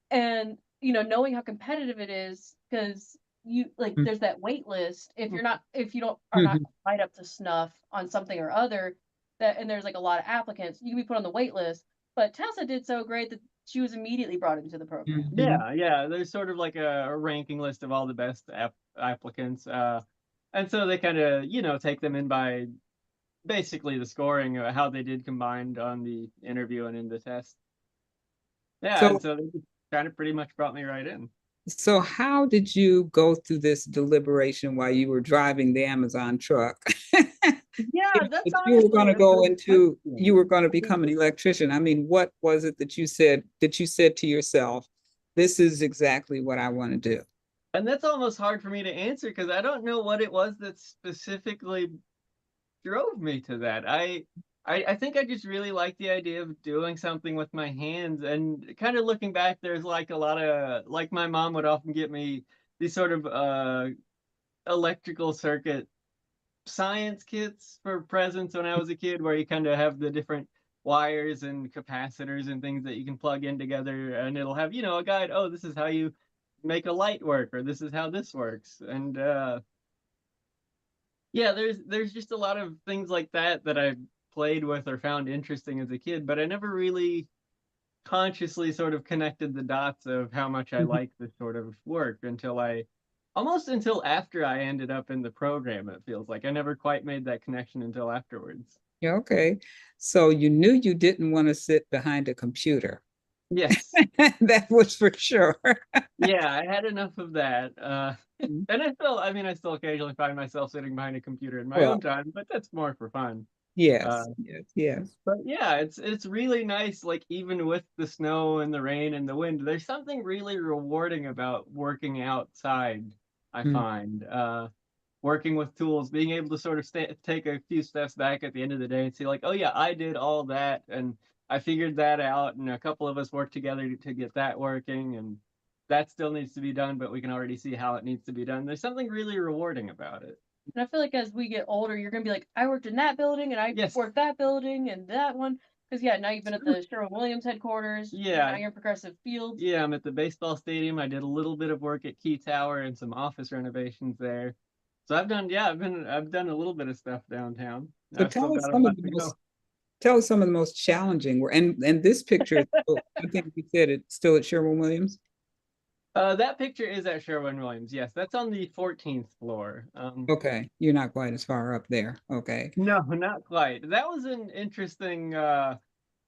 And knowing how competitive it is, because there's that wait list. If you don't are not Mhm. quite up to snuff on something or other, that and there's like a lot of applicants, you can be put on the wait list. But Tessa did so great that she was immediately brought into the program. Mhm. Yeah, yeah. There's sort of like a ranking list of all the best applicants, and so they kind of take them in by basically the scoring, how they did combined on the interview and in the test. Yeah, and So, so they just kind of pretty much brought me right in. so how did you go through this deliberation while you were driving the Amazon truck? Yeah, that's If you were going honestly to a go good into, you question. were going to become an electrician. I mean, what was it that you said to yourself, this is exactly what I want to do? And that's almost hard for me to answer because I don't know what it was that specifically drove me to that. I think I just really like the idea of doing something with my hands, and kind of looking back, there's like a lot of like my mom would often get me these sort of electrical circuit science kits for presents when I was a kid, where you kind of have the different wires and capacitors and things that you can plug in together, and it'll have a guide. Oh, this is how you make a light work, or this is how this works. And yeah, there's just a lot of things like that that I played with or found interesting as a kid, but I never really consciously sort of connected the dots of how much I Mhm. like this sort of work until I almost until after I ended up in the program, it feels like. I never quite made that connection until afterwards. Yeah, okay. So you knew you didn't want to sit behind a computer. Yes. That was for sure. Yeah, I had enough of that. And I still occasionally find myself sitting behind a computer in my own Well, time, but that's more for fun. Uh, yes, yes, yes. but yeah, it's really nice. Like even with the snow and the rain and the wind, there's something really rewarding about working outside. I Mm. find working with tools, being able to sort of take a few steps back at the end of the day and see like, oh yeah, I did all that and I figured that out, and a couple of us worked together to get that working, and that still needs to be done, but we can already see how it needs to be done. There's something really rewarding about it. And I feel like as we get older, you're gonna be like, I worked in that building and I Yes. worked that building and that one. Because yeah, now you've been at the Sherwin-Williams headquarters. Yeah. Now you're in Progressive Fields. Yeah, I'm at the baseball stadium. I did a little bit of work at Key Tower and some office renovations there. So I've done a little bit of stuff downtown. So I've still tell us got a some of lot the to go. most tell us some of the most challenging work. And this picture is still, I think you said it's still at Sherwin-Williams. That picture is at Sherwin-Williams. Yes, that's on the 14th floor. Okay, you're not quite as far up there. Okay. No, not quite. That was an interesting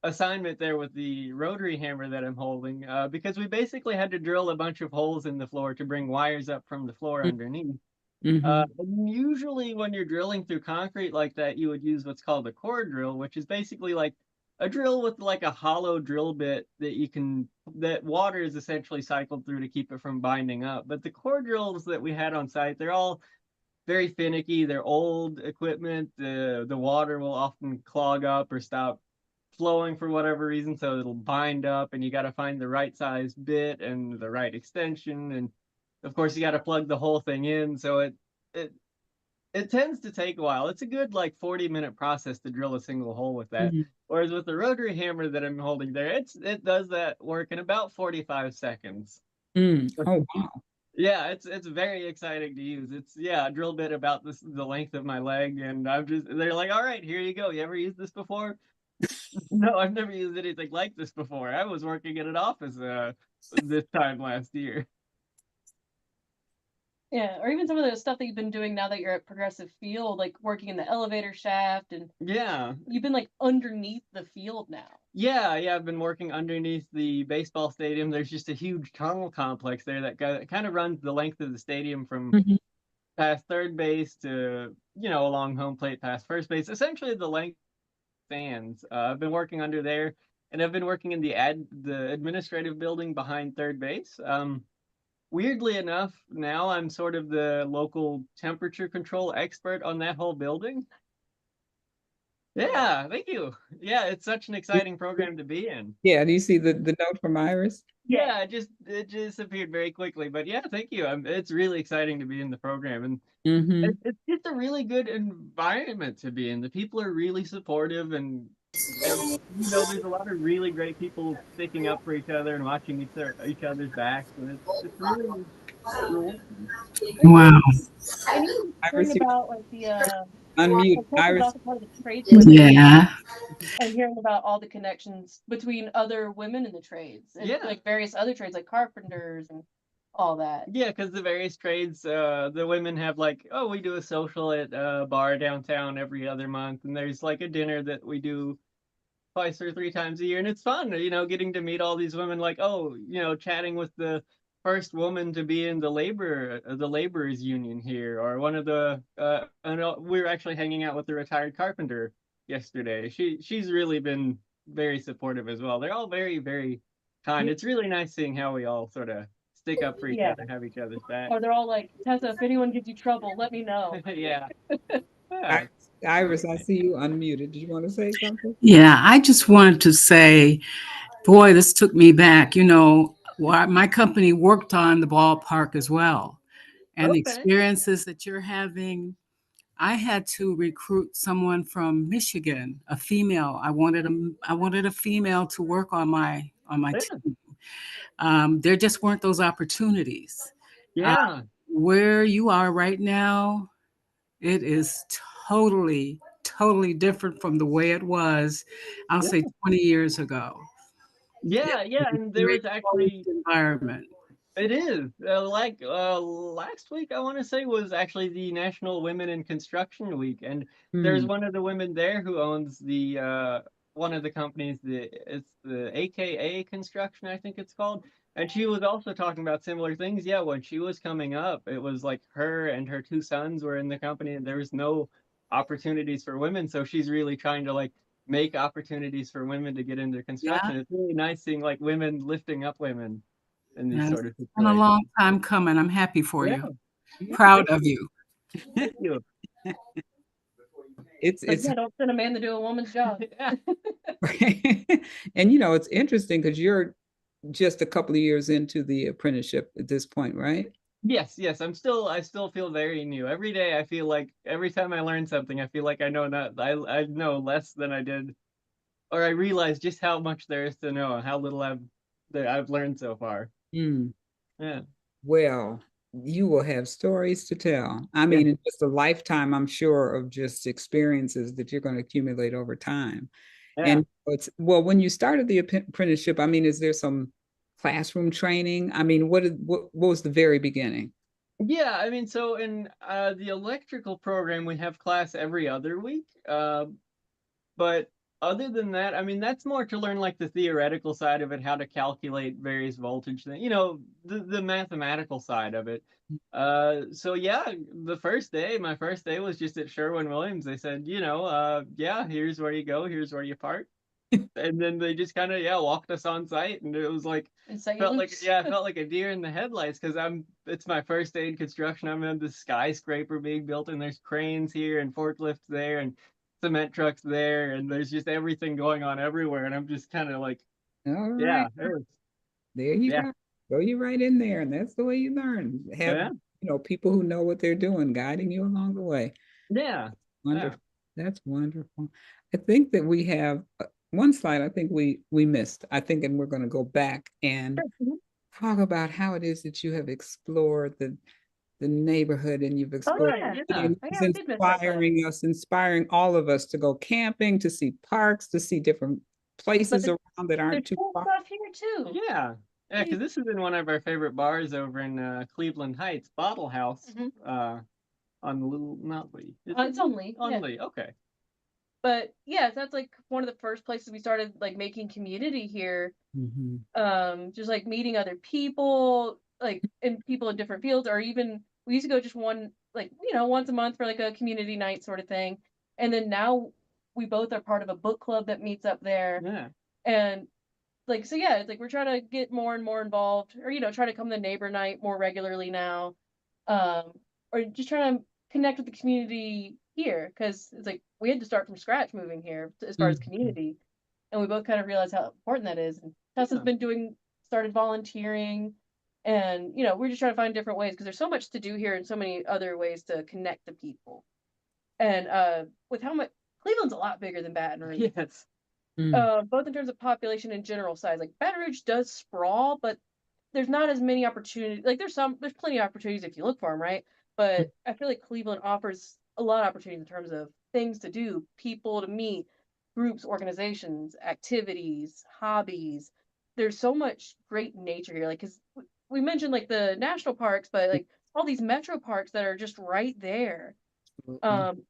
assignment there with the rotary hammer that I'm holding, because we basically had to drill a bunch of holes in the floor to bring wires up from the floor underneath. Mm-hmm. And usually when you're drilling through concrete like that, you would use what's called a core drill, which is basically like a drill with like a hollow drill bit that water is essentially cycled through to keep it from binding up. But the core drills that we had on site, they're all very finicky. They're old equipment. The water will often clog up or stop flowing for whatever reason, so it'll bind up, and you got to find the right size bit and the right extension, and of course you got to plug the whole thing in. So it it tends to take a while. It's a good like 40-minute process to drill a single hole with that. Mm-hmm. Whereas with the rotary hammer that I'm holding there, it does that work in about 45 seconds. Mm. Oh, wow. Yeah, it's very exciting to use. It's yeah, a drill bit about the length of my leg, and they're like, all right, here you go. You ever used this before? No, I've never used anything like this before. I was working in an office this time last year. Yeah, or even some of the stuff that you've been doing now that you're at Progressive Field, like working in the elevator shaft, and Yeah. you've been like underneath the field now. Yeah, I've been working underneath the baseball stadium. There's just a huge tunnel complex there that kind of runs the length of the stadium from Mhm. past third base to, along home plate past first base. Essentially the length of stands. I've been working under there, and I've been working in the administrative building behind third base. Weirdly enough, now I'm sort of the local temperature control expert on that whole building. Yeah, thank you. Yeah, it's such an exciting program to be in. Yeah, do you see the note from Iris? Yeah, it just appeared very quickly, but yeah, thank you. It's really exciting to be in the program, and Mm-hmm. it's just a really good environment to be in. The people are really supportive, and there's a lot of really great people sticking up for each other and watching each other's backs, and it's really rewarding. Wow. And even hearing Iris, you about like the unmute. like Tessa's Iris, also part of the trades union, Yeah. and hearing about all the connections between other women in the trades and Yeah. like various other trades like carpenters and all that. Yeah, because the various trades, the women have like, oh, we do a social at a bar downtown every other month, and there's like a dinner that we do twice or three times a year, and it's fun, getting to meet all these women, like, oh, chatting with the first woman to be in the laborers union here, or one of the, I know we were actually hanging out with the retired carpenter yesterday. She's really been very supportive as well. They're all very, very kind. It's really nice seeing how we all sort of stick up for each Yeah. other, have each other's back. Or they're all like, Tessa, if anyone gives you trouble, let me know. Yeah. Yeah. Iris, I see you unmuted. Did you want to say something? Yeah. I just wanted to say, boy, this took me back. My company worked on the ballpark as well. And the Okay. experiences that you're having, I had to recruit someone from Michigan, a female. I wanted a female to work on my Yeah. team. there just weren't those opportunities. Yeah. Where you are right now, it is totally, totally different from the way it was, I'll Yeah. say 20 years ago. Yeah, yeah, It's and a there very was actually closed environment. it is last week I want to say was actually the National Women in Construction Week, and there's Mm, one of the women there who owns the one of the companies. It's the AKA Construction, I think it's called, and she was also talking about similar things. Yeah, when she was coming up, it was like her and her two sons were in the company, and there was no opportunities for women, so she's really trying to like make opportunities for women to get into Yeah, construction. It's really nice seeing like women lifting up women in these yes. sort of It's been a situations. long time coming. I'm happy for Yeah, you. yeah. Proud of you. thank you. But It's yeah, don't send a man to do a woman's job. Yeah. and it's interesting because you're just a couple of years into the apprenticeship at this point, right? Yes, yes. I still feel very new. Every day I feel like every time I learn something, I feel like I know not I know less than I did, or I realize just how much there is to know and how little I've learned so far. Mm. Yeah. Well, you will have stories to tell. I Yeah. mean, in just a lifetime, I'm sure, of just experiences that you're going to accumulate over time. Yeah. And it's well, when you started the apprenticeship, I mean, is there some classroom training? I mean, what was the very beginning? Yeah, I mean, so in the electrical program, we have class every other week. But other than that, I mean, that's more to learn like the theoretical side of it, how to calculate various voltage things, the mathematical side of it. So yeah, my first day was just at Sherwin-Williams. They said, yeah, here's where you go, here's where you park. And then they just kind of, yeah, walked us on site, and it was like, And say felt like, yeah, I felt like a deer in the headlights because it's my first day in construction. I'm in this skyscraper being built, and there's cranes here and forklifts there and cement trucks there, and there's just everything going on everywhere. And I'm just kind of like, All right, yeah, there you yeah, go. Go you right in there, and that's the way you learn. Have yeah, people who know what they're doing guiding you along the way. yeah, yeah. Wonderful. That's wonderful. I think that we have one slide I think we missed. I think, and we're going to go back and Mhm. talk about how it is that you have explored the neighborhood and you've Oh explored Right, yeah. yeah, and Oh it's yeah, we did miss that slide. inspiring all of us to go camping, to see parks, to see different But places around that there's aren't too cool far. stuff here too. yeah. Yeah, because this is in one of our favorite bars over in Cleveland Heights, Bottle House, Mhm. on the little not Lee. It's on Lee, On yeah. Lee. Okay. But yeah, that's like one of the first places we started like making community here. Mhm. Just like meeting other people, like and people in different fields, or even we used to go just once a month for like a community night sort of thing. And then now we both are part of a book club that meets up there. Yeah. And like so yeah, it's like we're trying to get more and more involved, or try to come to neighbor night more regularly now. Um, or just trying to connect with the community here because it's like we had to start from scratch moving here as far as Mhm. community, and we both kind of realized how important that is. And Tessa's Yeah. been started volunteering, and we're just trying to find different ways because there's so much to do here and so many other ways to connect to people. And with how much Cleveland's a lot bigger than Baton Rouge, Yes. Mm. both in terms of population and general size. Like Baton Rouge does sprawl, but there's not as many opportunities. Like there's plenty of opportunities if you look for them, right? But I feel like Cleveland offers a lot of opportunities in terms of things to do, people to meet, groups, organizations, activities, hobbies. There's so much great nature here. Like, cause we mentioned like the national parks, but like all these metro parks that are just right there. Absolutely. Um,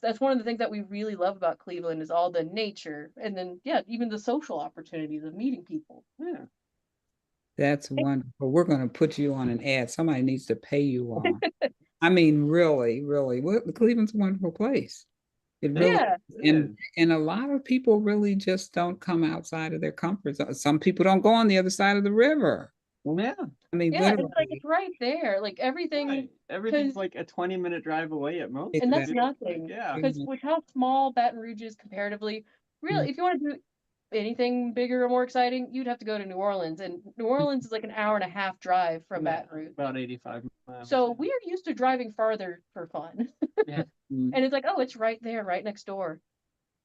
that's one of the things that we really love about Cleveland is all the nature, and then yeah, even the social opportunities of meeting people. Yeah. That's wonderful. We're going to put you on an ad. Somebody needs to pay you on. I mean, really, really. Well, Cleveland's a wonderful place. It really Yeah. and a lot of people really just don't come outside of their comfort zone. Some people don't go on the other side of the river. Yeah. I mean, Yeah, it's like literally. it's right there. Like everything, Right. Everything's because like a 20-minute drive away at most. and It that's Exactly. feels like, nothing. yeah. Because with how small Baton Rouge is comparatively, really, if you want to do anything bigger or more exciting, you'd have to go to New Orleans, and New Orleans is like an hour and a half drive from Yeah. Baton Rouge. About 85 miles. So we are used to driving farther for fun, Yeah. Mm. and it's like, oh, it's right there, right next door.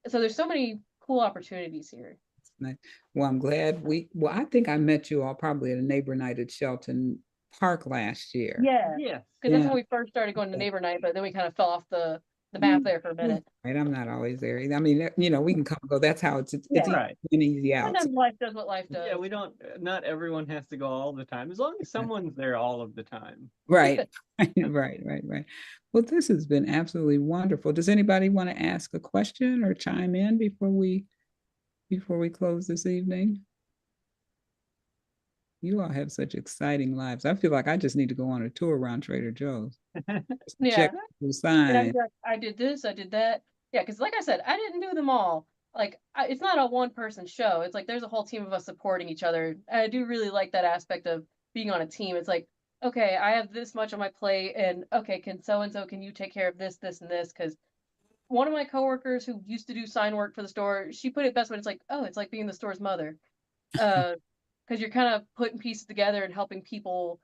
So there's so many cool opportunities here. nice. Well, I'm glad well, I think I met you all probably at a neighbor night at Shelton Park last year. Yeah, Yes. because that's Yeah. when we first started going to neighbor night, but then we kind of fell off the map there for a minute. Right, I'm not always there. I mean, we can come and go. That's how it's Yeah. Right. easy out. Sometimes life does what life does. Yeah, we don't. Not everyone has to go all the time. As long as someone's there all of the time. Right, right. Well, this has been absolutely wonderful. Does anybody want to ask a question or chime in before we close this evening? You all have such exciting lives. I feel like I just need to go on a tour around Trader Joe's. Yeah. Check the And sign. I did this, I did that. Yeah, because like I said, I didn't do them all. Like, it's not a one-person show. It's like there's a whole team of us supporting each other. And I do really like that aspect of being on a team. It's like, okay, I have this much on my plate, and okay, can so-and-so, can you take care of this, this, and this? Because one of my coworkers who used to do sign work for the store, she put it best when it's like, oh, it's like being the store's mother. Because you're kind of putting pieces together and helping people.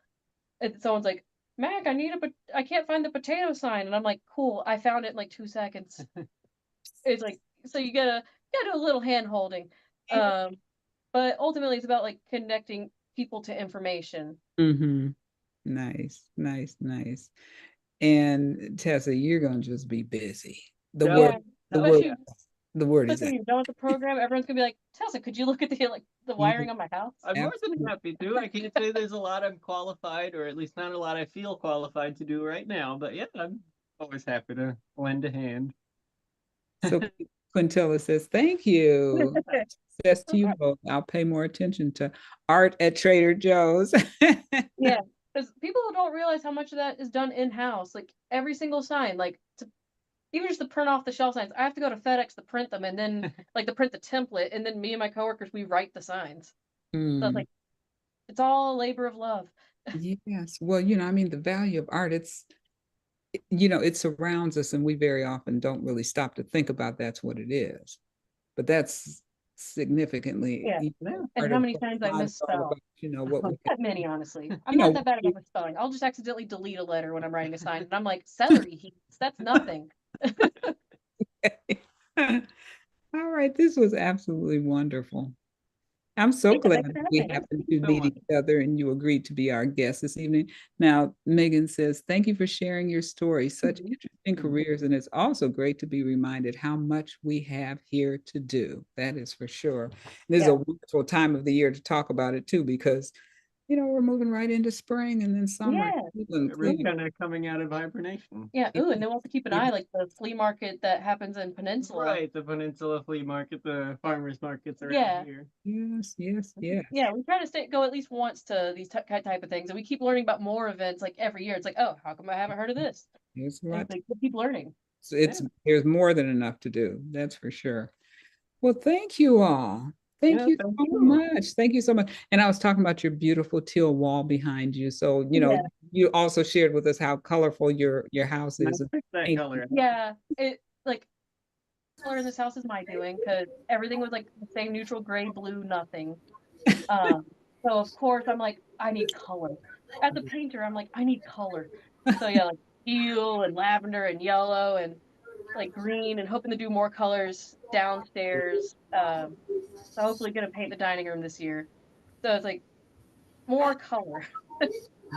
And someone's like, Mac, I can't find the potato sign. And I'm like, cool, I found it in like 2 seconds. It's like, so you gotta do a little hand holding. But ultimately it's about like connecting people to information. Mm-hmm. Nice. And Tessa, you're gonna just be busy. The Yeah. word, the word, Especially, the word is especially when you're done with the program, everyone's gonna be like, Tessa, could you look at the wiring on my house? I'm more than Absolutely. happy to. I can't say there's a lot I'm qualified, or at least not a lot I feel qualified to do right now. But yeah, I'm always happy to lend a hand. So Quintilla says, thank you. Says to you both, I'll pay more attention to art at Trader Joe's. Yeah, because people don't realize how much of that is done in-house. Like every single sign, like even just to print off the shelf signs, I have to go to FedEx to print them, and then like to print the template, and then me and my coworkers we write the signs. So it's like it's all a labor of love. Yes. Well, I mean, the value of art, it surrounds us, and we very often don't really stop to think about that's what it is. But that's significantly, Yeah. part And how of many what times I art is all misspell? about, what we Not many, honestly. I'm You know, not that bad about misspelling. I'll just accidentally delete a letter when I'm writing a sign, and I'm like, celery heaps. That's nothing. All right, this was absolutely wonderful. I'm so Yeah, glad thanks for that having we me. happened to so meet much. each other and you agreed to be our guest this evening. Now, Megan says, thank you for sharing your story. Such interesting careers, and it's also great to be reminded how much we have here to do. That is for sure. This is a wonderful time of the year to talk about it too, because we're moving right into spring and then summer. Yeah. We're kind of coming out of hibernation. Yeah. Ooh, and then we'll have to keep an eye, like the flea market that happens in Peninsula. Right, the Peninsula Flea Market, the farmers markets around here. Yes. Yeah, we try to go at least once to these type of things, and we keep learning about more events like every year. It's like, oh, how come I haven't heard of this? It's And right. it's like, we keep learning. So there's more than enough to do. That's for sure. Well, thank you all. Thank you so much. Thank you so much. And I was talking about your beautiful teal wall behind you. So, you also shared with us how colorful your house is. That color. Yeah, it like color in this house is my doing because everything was like the same neutral gray, blue, nothing. So of course I'm like, I need color. As a painter, I'm like, I need color. So yeah, like teal and lavender and yellow and like green, and hoping to do more colors downstairs. So hopefully gonna paint the dining room this year. So it's like more color.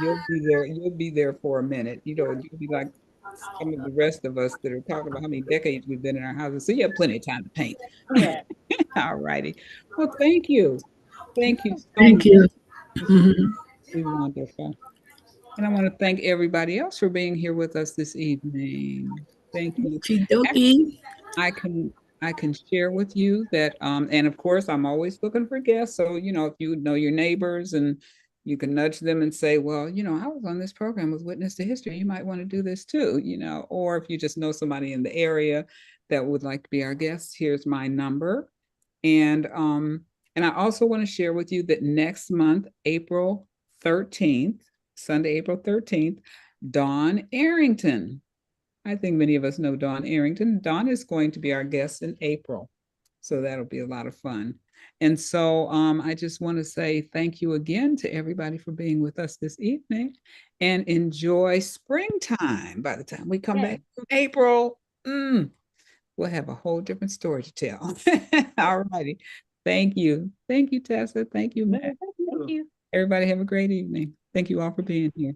You'll be there. You'll be there for a minute. You'll be like some of the rest of us that are talking about how many decades we've been in our houses. So you have plenty of time to paint. Yeah. All righty. Well, thank you. Thank you so Thank much. you. It's wonderful. And I want to thank everybody else for being here with us this evening. Thank you. Okie I can share with you that, and of course, I'm always looking for guests. So, if you know your neighbors and you can nudge them and say, well, I was on this program with Witness to History. You might want to do this too, or if you just know somebody in the area that would like to be our guest, here's my number. And I also want to share with you that next month, April 13th, Sunday, April 13th, Dawn Arrington. I think many of us know Dawn Arrington. Dawn is going to be our guest in April. So that'll be a lot of fun. And so I just want to say thank you again to everybody for being with us this evening, and enjoy springtime. By the time we come back from April, we'll have a whole different story to tell. All righty. Thank you. Thank you, Tessa. Thank you, Matt. Thank you. Thank you. Everybody have a great evening. Thank you all for being here.